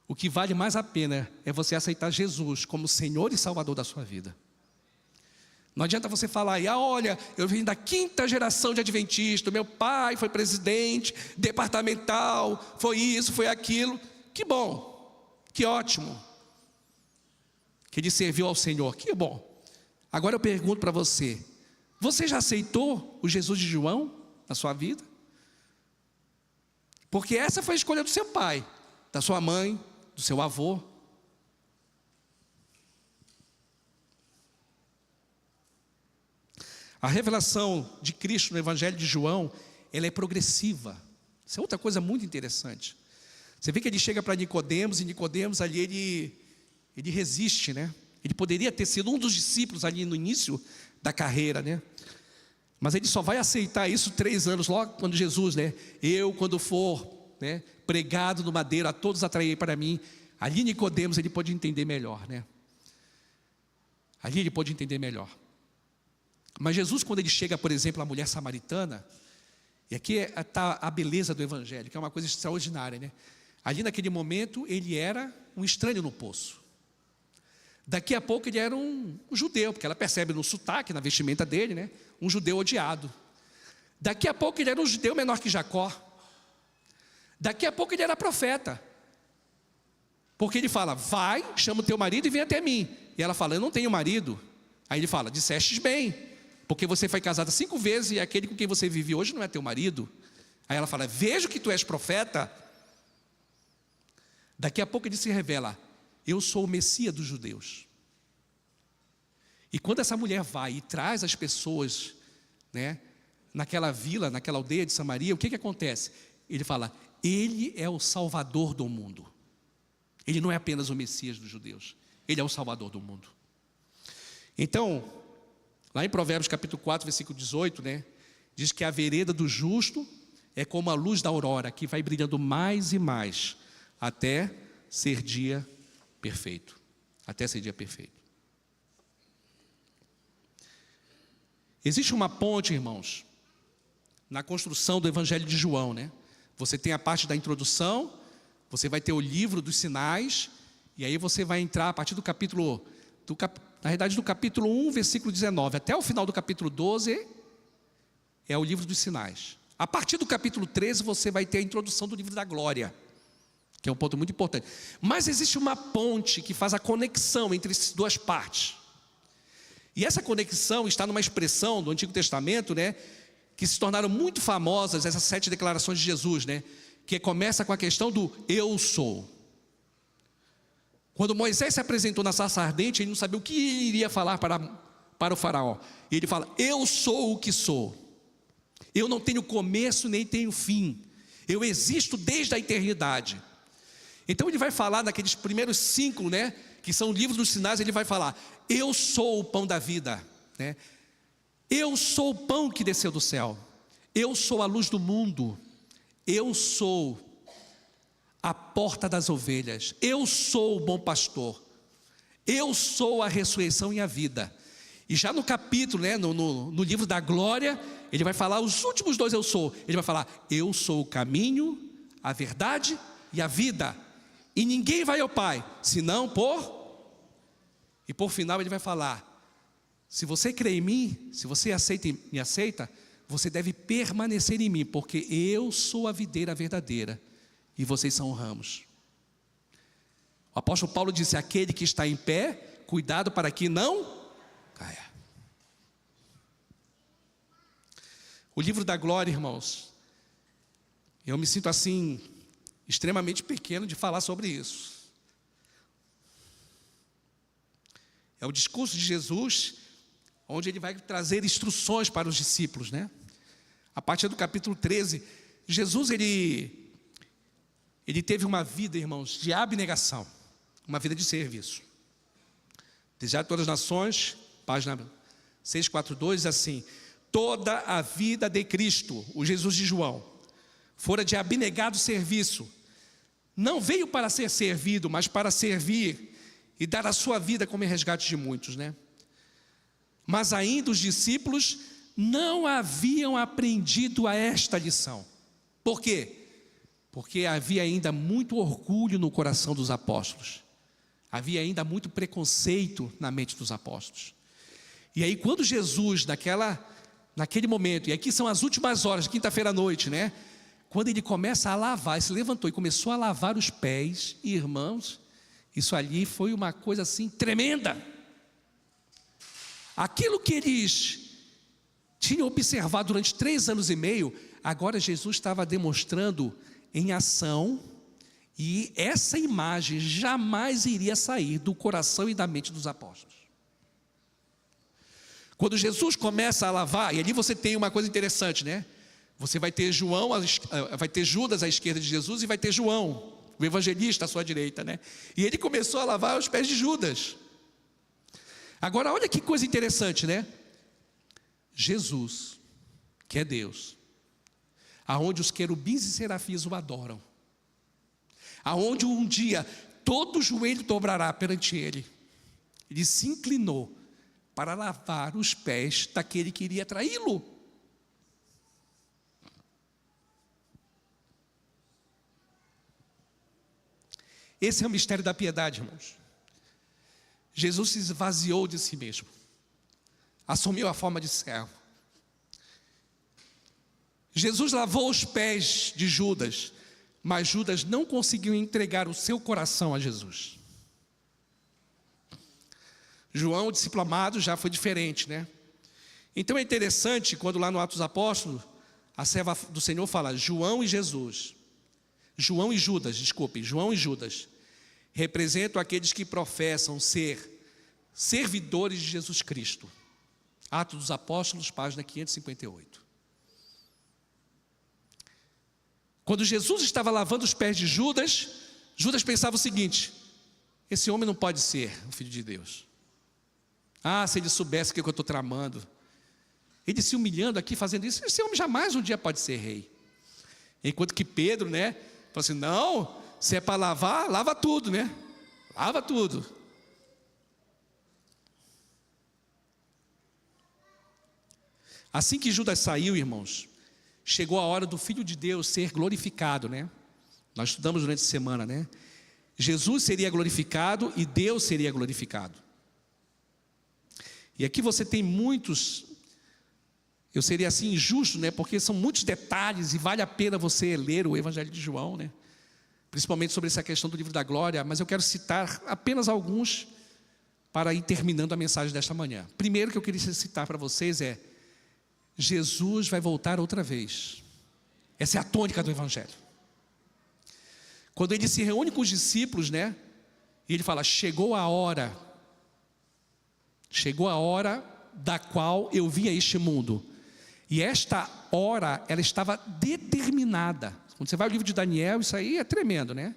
O que vale mais a pena é você aceitar Jesus como Senhor e Salvador da sua vida. Não adianta você falar, olha, eu vim da 5ª geração de adventista, meu pai foi presidente departamental, foi isso, foi aquilo. Que bom, que ótimo, que ele serviu ao Senhor, que bom. Agora eu pergunto para você, você já aceitou o Jesus de João na sua vida? Porque essa foi a escolha do seu pai, da sua mãe, do seu avô. A revelação de Cristo no Evangelho de João, ela é progressiva. Isso é outra coisa muito interessante. Você vê que ele chega para Nicodemos, e Nicodemos ali ele resiste, né? Ele poderia ter sido um dos discípulos ali no início, da carreira, né? Mas ele só vai aceitar isso 3 anos, logo quando Jesus, né? Eu, quando for, né, pregado no madeiro, a todos atrairei para mim. Ali Nicodemos, ele pode entender melhor, né? Ali ele pode entender melhor. Mas Jesus, quando ele chega, por exemplo, à mulher samaritana, e aqui está a beleza do evangelho, que é uma coisa extraordinária, né? Ali naquele momento, ele era um estranho no poço. Daqui a pouco ele era um judeu, porque ela percebe no sotaque, na vestimenta dele, né? Um judeu odiado. Daqui a pouco ele era um judeu menor que Jacó. Daqui a pouco ele era profeta. Porque ele fala, vai, chama o teu marido e vem até mim. E ela fala, eu não tenho marido. Aí ele fala, dissestes bem, porque você foi casada 5 vezes e aquele com quem você vive hoje não é teu marido. Aí ela fala, vejo que tu és profeta. Daqui a pouco ele se revela, eu sou o Messias dos judeus. E quando essa mulher vai e traz as pessoas, né, naquela vila, naquela aldeia de Samaria, o que acontece? Ele fala, ele é o Salvador do mundo. Ele não é apenas o Messias dos judeus, ele é o Salvador do mundo. Então, lá em Provérbios capítulo 4, versículo 18, né, diz que a vereda do justo é como a luz da aurora, que vai brilhando mais e mais, até ser dia perfeito. Até ser dia perfeito. Existe uma ponte, irmãos, na construção do Evangelho de João, né? Você tem a parte da introdução, você vai ter o livro dos sinais, e aí você vai entrar a partir do capítulo, na realidade do capítulo 1, versículo 19, até o final do capítulo 12, é o livro dos sinais. A partir do capítulo 13, você vai ter a introdução do livro da glória, que é um ponto muito importante. Mas existe uma ponte que faz a conexão entre essas duas partes. E essa conexão está numa expressão do Antigo Testamento, né, que se tornaram muito famosas, essas 7 declarações de Jesus, né, que começa com a questão do eu sou. Quando Moisés se apresentou na sarça ardente, ele não sabia o que ele iria falar para o faraó. E ele fala, eu sou o que sou. Eu não tenho começo nem tenho fim. Eu existo desde a eternidade. Então ele vai falar naqueles primeiros 5, né, que são livros dos sinais, ele vai falar, eu sou o pão da vida, né? Eu sou o pão que desceu do céu, eu sou a luz do mundo, eu sou a porta das ovelhas, eu sou o bom pastor, eu sou a ressurreição e a vida. E já no capítulo, né, no livro da glória, ele vai falar os últimos 2 eu sou. Ele vai falar, eu sou o caminho, a verdade e a vida, e ninguém vai ao Pai, senão por... E por final ele vai falar, se você crê em mim, se você me aceita, você deve permanecer em mim, porque eu sou a videira verdadeira, e vocês são ramos. O apóstolo Paulo disse, aquele que está em pé, cuidado para que não caia. O livro da glória, irmãos, eu me sinto assim, extremamente pequeno de falar sobre isso. É o discurso de Jesus, onde ele vai trazer instruções para os discípulos, né? A partir do capítulo 13, Jesus, ele teve uma vida, irmãos, de abnegação, uma vida de serviço. Desejar todas as nações, página 642, diz assim, toda a vida de Cristo, o Jesus de João, fora de abnegado serviço, não veio para ser servido, mas para servir e dar a sua vida como resgate de muitos, né? Mas ainda os discípulos não haviam aprendido a esta lição. Por quê? Porque havia ainda muito orgulho no coração dos apóstolos. Havia ainda muito preconceito na mente dos apóstolos. E aí quando Jesus, naquele momento, e aqui são as últimas horas, quinta-feira à noite, né? Quando ele começa a lavar, ele se levantou e começou a lavar os pés, irmãos, isso ali foi uma coisa assim tremenda. Aquilo que eles tinham observado durante 3 anos e meio, agora Jesus estava demonstrando em ação, e essa imagem jamais iria sair do coração e da mente dos apóstolos. Quando Jesus começa a lavar, e ali você tem uma coisa interessante, né? Você vai ter vai ter Judas à esquerda de Jesus e vai ter João, o evangelista à sua direita, né? E ele começou a lavar os pés de Judas. Agora olha que coisa interessante, né? Jesus, que é Deus, aonde os querubins e serafins o adoram, aonde um dia todo joelho dobrará perante ele, ele se inclinou para lavar os pés daquele que iria traí-lo. Esse é o mistério da piedade, irmãos. Jesus se esvaziou de si mesmo, assumiu a forma de servo. Jesus lavou os pés de Judas, mas Judas não conseguiu entregar o seu coração a Jesus. João, o discípulo amado, já foi diferente, né? Então é interessante quando lá no Atos dos Apóstolos, a serva do Senhor fala João e Judas representam aqueles que professam ser servidores de Jesus Cristo. Atos dos Apóstolos, página 558. Quando Jesus estava lavando os pés de Judas, Judas pensava o seguinte: esse homem não pode ser o Filho de Deus. Ah, se ele soubesse o que eu estou tramando. Ele se humilhando aqui, fazendo isso, esse homem jamais um dia pode ser rei. Enquanto que Pedro, né, falou assim, não, se é para lavar, lava tudo, né? Lava tudo. Assim que Judas saiu, irmãos, chegou a hora do Filho de Deus ser glorificado, né? Nós estudamos durante a semana, né? Jesus seria glorificado e Deus seria glorificado. E aqui você tem muitos, eu seria assim injusto, né? Porque são muitos detalhes e vale a pena você ler o Evangelho de João, né? Principalmente sobre essa questão do livro da glória, mas eu quero citar apenas alguns para ir terminando a mensagem desta manhã. Primeiro que eu queria citar para vocês é: Jesus vai voltar outra vez. Essa é a tônica do Evangelho. Quando ele se reúne com os discípulos, né? E ele fala, chegou a hora da qual eu vim a este mundo. E esta hora, ela estava determinada. Quando você vai ao livro de Daniel, isso aí é tremendo, né?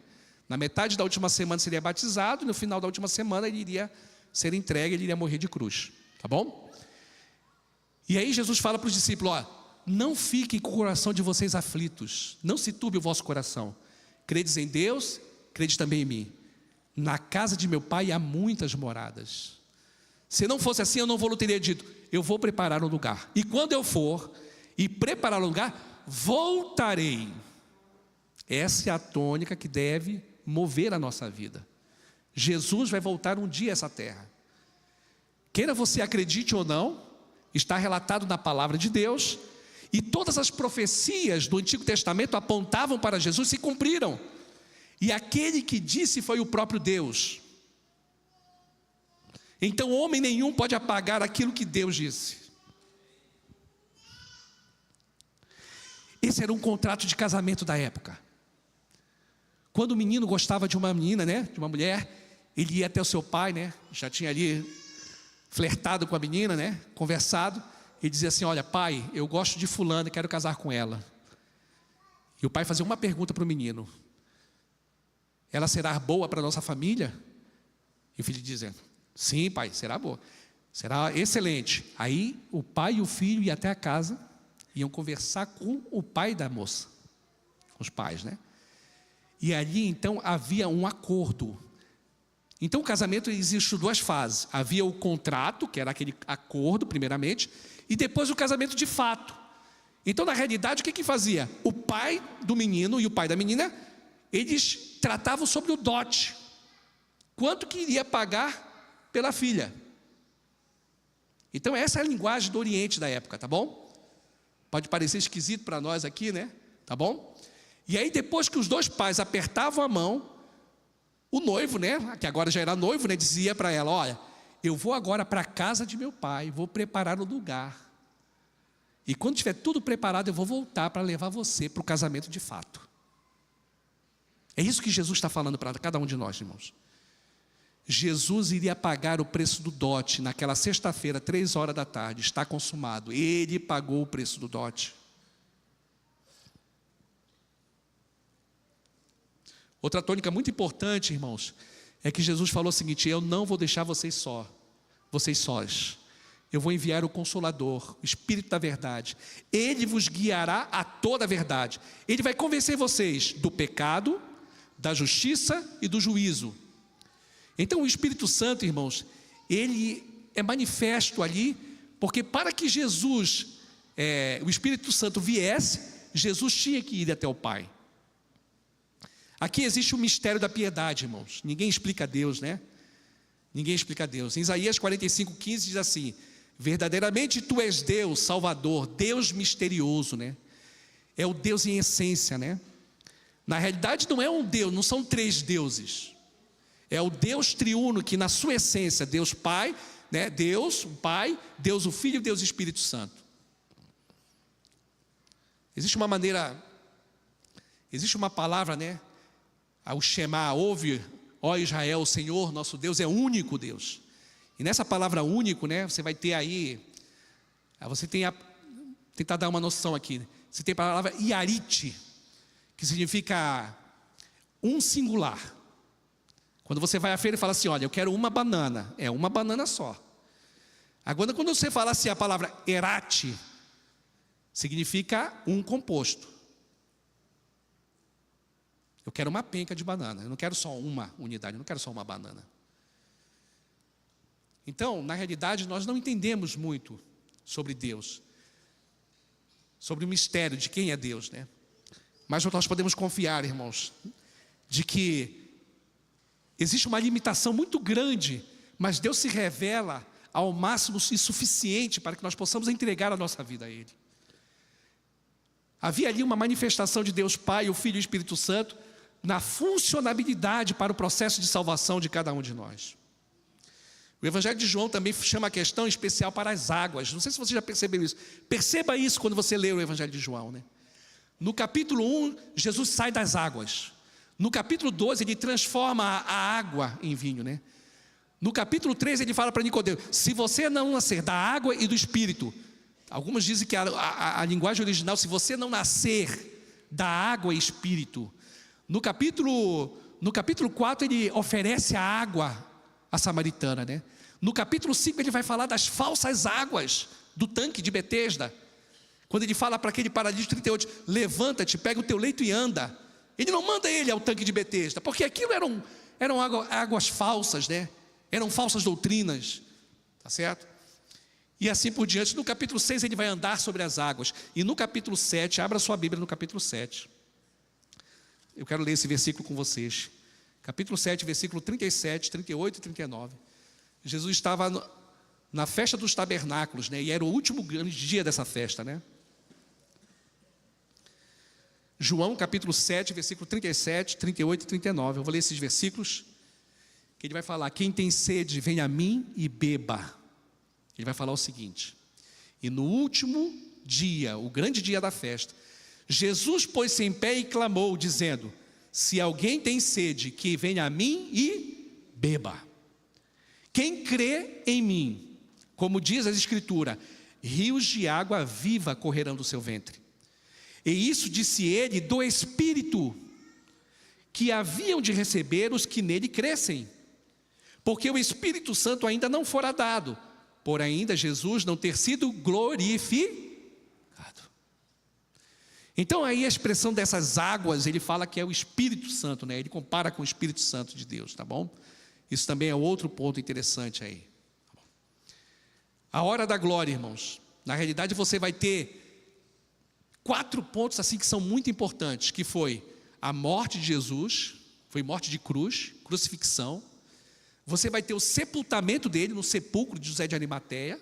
Na metade da última semana seria batizado, e no final da última semana ele iria ser entregue, ele iria morrer de cruz. Tá bom? E aí Jesus fala para os discípulos, ó, não fiquem com o coração de vocês aflitos, não se turbe o vosso coração. Credes em Deus, credes também em mim. Na casa de meu pai há muitas moradas. Se não fosse assim, eu não vou teria dito, eu vou preparar um lugar. E quando eu for e preparar um lugar, voltarei. Essa é a tônica que deve mover a nossa vida. Jesus vai voltar um dia a essa terra. Queira você acredite ou não, está relatado na palavra de Deus, e todas as profecias do Antigo Testamento apontavam para Jesus, se cumpriram. E aquele que disse foi o próprio Deus. Então homem nenhum pode apagar aquilo que Deus disse. Esse era um contrato de casamento da época. Quando o menino gostava de uma menina, né, de uma mulher, ele ia até o seu pai, né, já tinha ali flertado com a menina, né, conversado, e dizia assim, olha pai, eu gosto de fulana e quero casar com ela. E o pai fazia uma pergunta para o menino, ela será boa para a nossa família? E o filho dizendo, sim pai, será boa, será excelente. Aí o pai e o filho iam até a casa, iam conversar com o pai da moça, com os pais, né? E ali então havia um acordo. Então o casamento existe duas fases. Havia o contrato, que era aquele acordo primeiramente, e depois o casamento de fato. Então na realidade o que fazia? O pai do menino e o pai da menina, eles tratavam sobre o dote. Quanto que iria pagar pela filha. Então essa é a linguagem do Oriente da época, tá bom? Pode parecer esquisito para nós aqui, né? Tá bom? E aí depois que os dois pais apertavam a mão, o noivo, né, que agora já era noivo, né, dizia para ela, olha, eu vou agora para a casa de meu pai, vou preparar o lugar. E quando tiver tudo preparado, eu vou voltar para levar você para o casamento de fato. É isso que Jesus está falando para cada um de nós, irmãos. Jesus iria pagar o preço do dote naquela sexta-feira, 3 horas da tarde, está consumado. Ele pagou o preço do dote. Outra tônica muito importante, irmãos, é que Jesus falou o seguinte, eu não vou deixar vocês sós. eu vou enviar o Consolador, o Espírito da verdade. Ele vos guiará a toda a verdade. Ele vai convencer vocês do pecado, da justiça e do juízo. Então o Espírito Santo, irmãos, ele é manifesto ali, porque para que Jesus, o Espírito Santo viesse, Jesus tinha que ir até o Pai. Aqui existe o mistério da piedade, irmãos. Ninguém explica Deus, né? Ninguém explica Deus. Em Isaías 45:15 diz assim: verdadeiramente tu és Deus, Salvador, Deus misterioso, né? É o Deus em essência, né? Na realidade não é um Deus, não são três deuses. É o Deus triuno que na sua essência, Deus Pai, né? Deus o Pai, Deus o Filho e Deus o Espírito Santo. Existe uma maneira, existe uma palavra, né? O Shema, ouve, ó Israel, o Senhor nosso Deus é o único Deus. E nessa palavra único, né? Você vai ter aí, você tem tentar dar uma noção aqui. Você tem a palavra Iarite, que significa um singular. Quando você vai à feira e fala assim, olha, eu quero uma banana, é uma banana só. Agora, quando você fala assim a palavra erate, significa um composto. Eu quero uma penca de banana, eu não quero só uma unidade, eu não quero só uma banana. Então, na realidade, nós não entendemos muito sobre Deus, sobre o mistério de quem é Deus, né? Mas nós podemos confiar, irmãos, de que existe uma limitação muito grande, mas Deus se revela ao máximo e suficiente para que nós possamos entregar a nossa vida a Ele. Havia ali uma manifestação de Deus Pai, o Filho e o Espírito Santo, na funcionabilidade para o processo de salvação de cada um de nós. O Evangelho de João também chama a questão especial para as águas. Não sei se você já percebeu isso. Perceba isso quando você lê o Evangelho de João, né? No capítulo 1, Jesus sai das águas. No capítulo 12, ele transforma a água em vinho, né? No capítulo 13, ele fala para Nicodemo: se você não nascer da água e do Espírito. Alguns dizem que a linguagem original, se você não nascer da água e Espírito. No capítulo 4, ele oferece a água à samaritana, né? No capítulo 5, ele vai falar das falsas águas do tanque de Betesda. Quando ele fala para aquele paralítico 38, levanta-te, pega o teu leito e anda. Ele não manda ele ao tanque de Betesda, porque aquilo eram águas falsas, né? Eram falsas doutrinas, tá certo? E assim por diante. No capítulo 6 ele vai andar sobre as águas. E no capítulo 7, abra sua Bíblia no capítulo 7. Eu quero ler esse versículo com vocês. Capítulo 7, versículo 37, 38 e 39. Jesus estava na festa dos tabernáculos, né? E era o último grande dia dessa festa, né? João capítulo 7, versículo 37, 38 e 39. Eu vou ler esses versículos, que ele vai falar: quem tem sede, vem a mim e beba. Ele vai falar o seguinte: e no último dia, o grande dia da festa, Jesus pôs-se em pé e clamou, dizendo: se alguém tem sede, que venha a mim e beba. Quem crê em mim, como diz a Escritura, rios de água viva correrão do seu ventre. E isso disse ele do Espírito, que haviam de receber os que nele crescem. Porque o Espírito Santo ainda não fora dado, por ainda Jesus não ter sido glorificado. Então aí a expressão dessas águas, ele fala que é o Espírito Santo, né? Ele compara com o Espírito Santo de Deus, tá bom? Isso também é outro ponto interessante aí. A hora da glória, irmãos. Na realidade você vai ter 4 pontos assim que são muito importantes, que foi a morte de Jesus, foi morte de cruz, crucifixão. Você vai ter o sepultamento dele no sepulcro de José de Arimateia.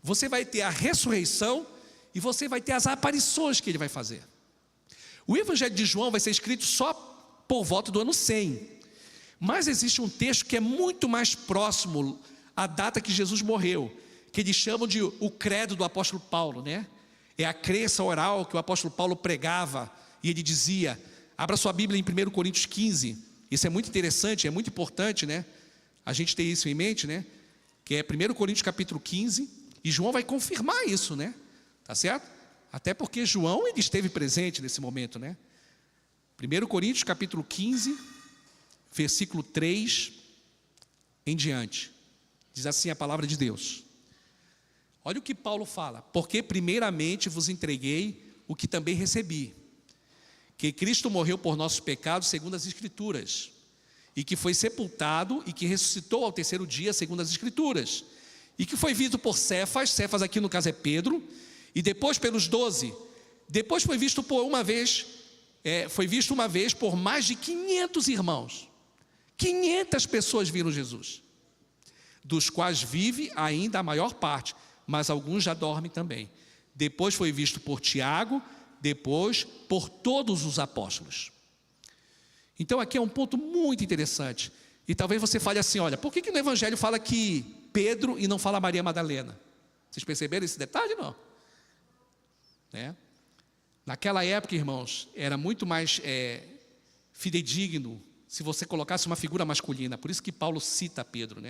Você vai ter a ressurreição e você vai ter as aparições que ele vai fazer. O Evangelho de João vai ser escrito só por volta do ano 100. Mas existe um texto que é muito mais próximo à data que Jesus morreu, que eles chamam de o credo do apóstolo Paulo, né? É a crença oral que o apóstolo Paulo pregava, e ele dizia, abra sua Bíblia em 1 Coríntios 15, isso é muito interessante, é muito importante, né? A gente ter isso em mente, né? Que é 1 Coríntios capítulo 15, e João vai confirmar isso, né? Tá certo? Até porque João, ele esteve presente nesse momento, né? 1 Coríntios capítulo 15, versículo 3 em diante, diz assim a palavra de Deus: Olha o que Paulo fala: porque primeiramente vos entreguei o que também recebi, que Cristo morreu por nossos pecados segundo as Escrituras, e que foi sepultado e que ressuscitou ao terceiro dia segundo as Escrituras, e que foi visto por Cefas aqui no caso é Pedro, e depois pelos 12, depois foi visto uma vez por mais de 500 irmãos. 500 pessoas viram Jesus, dos quais vive ainda a maior parte, mas alguns já dormem também. Depois foi visto por Tiago, depois por todos os apóstolos. Então aqui é um ponto muito interessante. E talvez você fale assim: olha, por que no Evangelho fala que Pedro e não fala Maria Madalena? Vocês perceberam esse detalhe? Não. Naquela época, irmãos, era muito mais fidedigno se você colocasse uma figura masculina. Por isso que Paulo cita Pedro,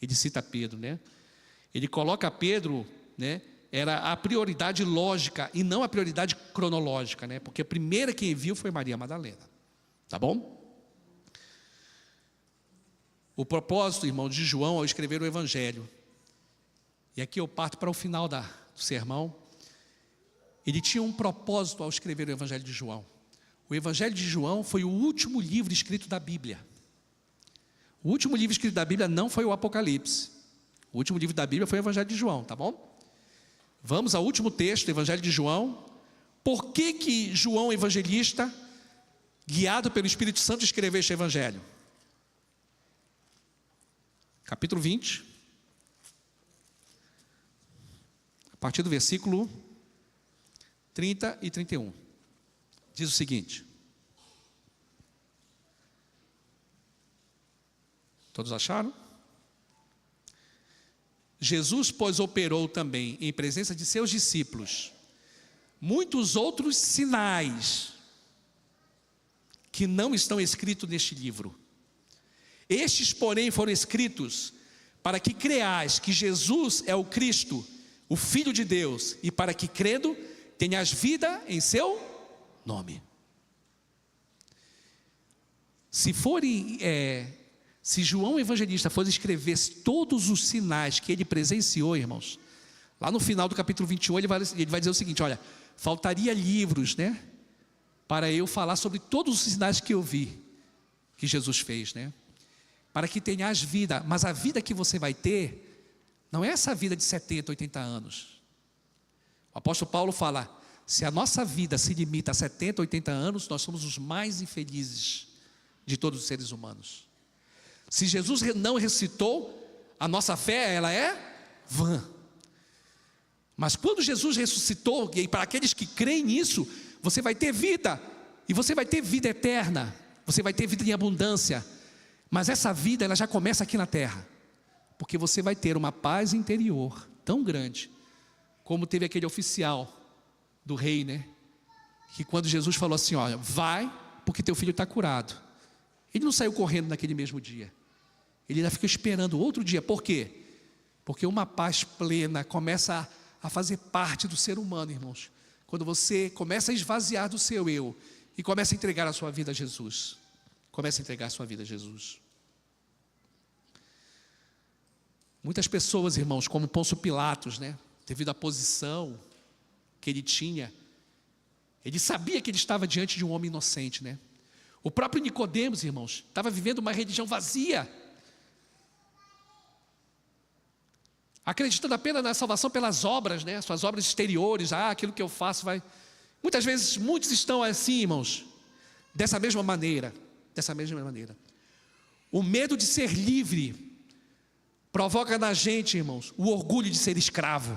Ele cita Pedro, Ele coloca Pedro, era a prioridade lógica e não a prioridade cronológica, porque a primeira que viu foi Maria Madalena. Tá bom? O propósito, irmão, de João ao escrever o Evangelho, e aqui eu parto para o final do sermão, ele tinha um propósito ao escrever o Evangelho de João. O Evangelho de João foi o último livro escrito da Bíblia. O último livro escrito da Bíblia não foi o Apocalipse. O último livro da Bíblia foi o Evangelho de João, tá bom? Vamos ao último texto do Evangelho de João. Por que João evangelista, guiado pelo Espírito Santo, escreveu este Evangelho? Capítulo 20, a partir do versículo 30 e 31. Diz o seguinte: todos acharam? Jesus, pois, operou também em presença de seus discípulos muitos outros sinais que não estão escritos neste livro. Estes, porém, foram escritos para que creais que Jesus é o Cristo, o Filho de Deus, e para que, crendo, tenhas vida em seu nome. Se João Evangelista fosse escrever todos os sinais que ele presenciou, irmãos, lá no final do capítulo 21, ele vai dizer o seguinte: olha, faltaria livros, para eu falar sobre todos os sinais que eu vi, que Jesus fez, para que tenhas vida. Mas a vida que você vai ter não é essa vida de 70, 80 anos. O apóstolo Paulo fala: se a nossa vida se limita a 70, 80 anos, nós somos os mais infelizes de todos os seres humanos. Se Jesus não ressuscitou, a nossa fé, ela é vã. Mas quando Jesus ressuscitou, e para aqueles que creem nisso, você vai ter vida, e você vai ter vida eterna, você vai ter vida em abundância. Mas essa vida, ela já começa aqui na terra, porque você vai ter uma paz interior tão grande, como teve aquele oficial do rei, que quando Jesus falou assim: olha, vai, porque teu filho está curado, ele não saiu correndo naquele mesmo dia, ele ainda fica esperando outro dia. Por quê? Porque uma paz plena começa a fazer parte do ser humano, irmãos, quando você começa a esvaziar do seu eu e começa a entregar a sua vida a Jesus. Começa a entregar a sua vida a Jesus. Muitas pessoas, irmãos, como Pôncio Pilatos, devido à posição que ele tinha, ele sabia que ele estava diante de um homem inocente, O próprio Nicodemos, irmãos, estava vivendo uma religião vazia, acreditando apenas na salvação pelas obras, suas obras exteriores. Aquilo que eu faço vai... Muitas vezes, muitos estão assim, irmãos, dessa mesma maneira. O medo de ser livre provoca na gente, irmãos, o orgulho de ser escravo.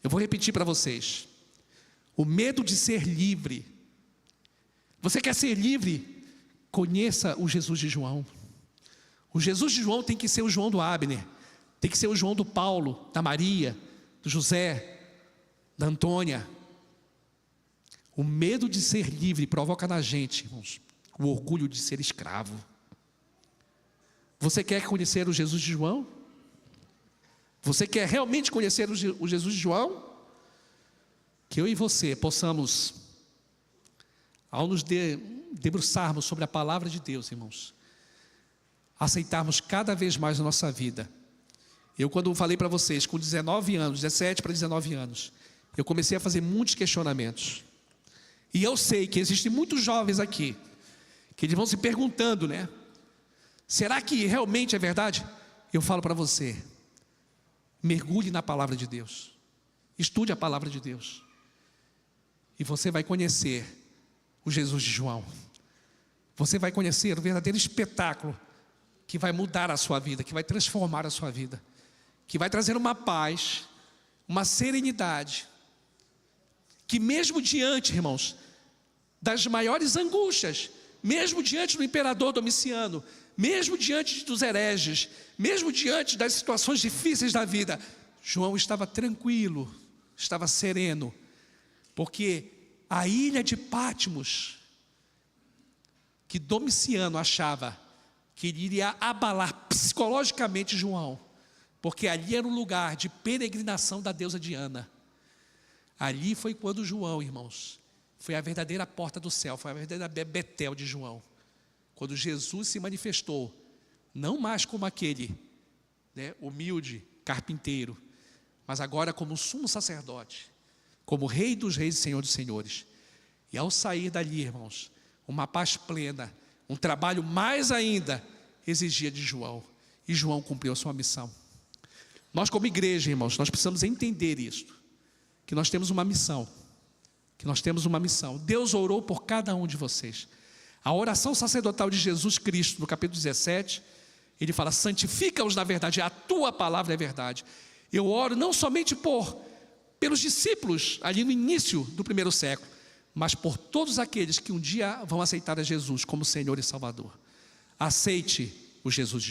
Eu vou repetir para vocês: o medo de ser livre. Você quer ser livre? Conheça o Jesus de João. O Jesus de João tem que ser o João do Abner, tem que ser o João do Paulo, da Maria, do José, da Antônia. O medo de ser livre provoca na gente, irmãos, o orgulho de ser escravo. Você quer conhecer o Jesus de João? Você quer realmente conhecer o Jesus de João? Que eu e você possamos, ao nos debruçarmos sobre a palavra de Deus, irmãos, aceitarmos cada vez mais na nossa vida Eu, quando falei para vocês, com 19 anos, 17 para 19 anos, eu comecei a fazer muitos questionamentos. E eu sei que existem muitos jovens aqui, que eles vão se perguntando, né? Será que realmente é verdade? Eu falo para você, mergulhe na palavra de Deus. Estude a palavra de Deus. E você vai conhecer o Jesus de João. Você vai conhecer o verdadeiro espetáculo que vai mudar a sua vida, que vai transformar a sua vida, que vai trazer uma paz, uma serenidade, que mesmo diante, irmãos, das maiores angústias, mesmo diante do imperador Domiciano, mesmo diante dos hereges, mesmo diante das situações difíceis da vida, João estava tranquilo, estava sereno, porque a ilha de Patmos, que Domiciano achava que ele iria abalar psicologicamente João, porque ali era um lugar de peregrinação da deusa Diana. Ali foi quando João, irmãos, foi a verdadeira porta do céu, foi a verdadeira Betel de João. Quando Jesus se manifestou, não mais como aquele, né, humilde carpinteiro, mas agora como sumo sacerdote, como Rei dos Reis e Senhor dos Senhores. E ao sair dali, irmãos, uma paz plena, um trabalho mais ainda exigia de João. E João cumpriu a sua missão. Nós como igreja, irmãos, nós precisamos entender isto, que nós temos uma missão, Deus orou por cada um de vocês. A oração sacerdotal de Jesus Cristo, no capítulo 17, ele fala, santifica-os na verdade, a tua palavra é verdade. Eu oro não somente pelos discípulos, ali no início do primeiro século, mas por todos aqueles que um dia vão aceitar a Jesus como Senhor e Salvador. Aceite o Jesus de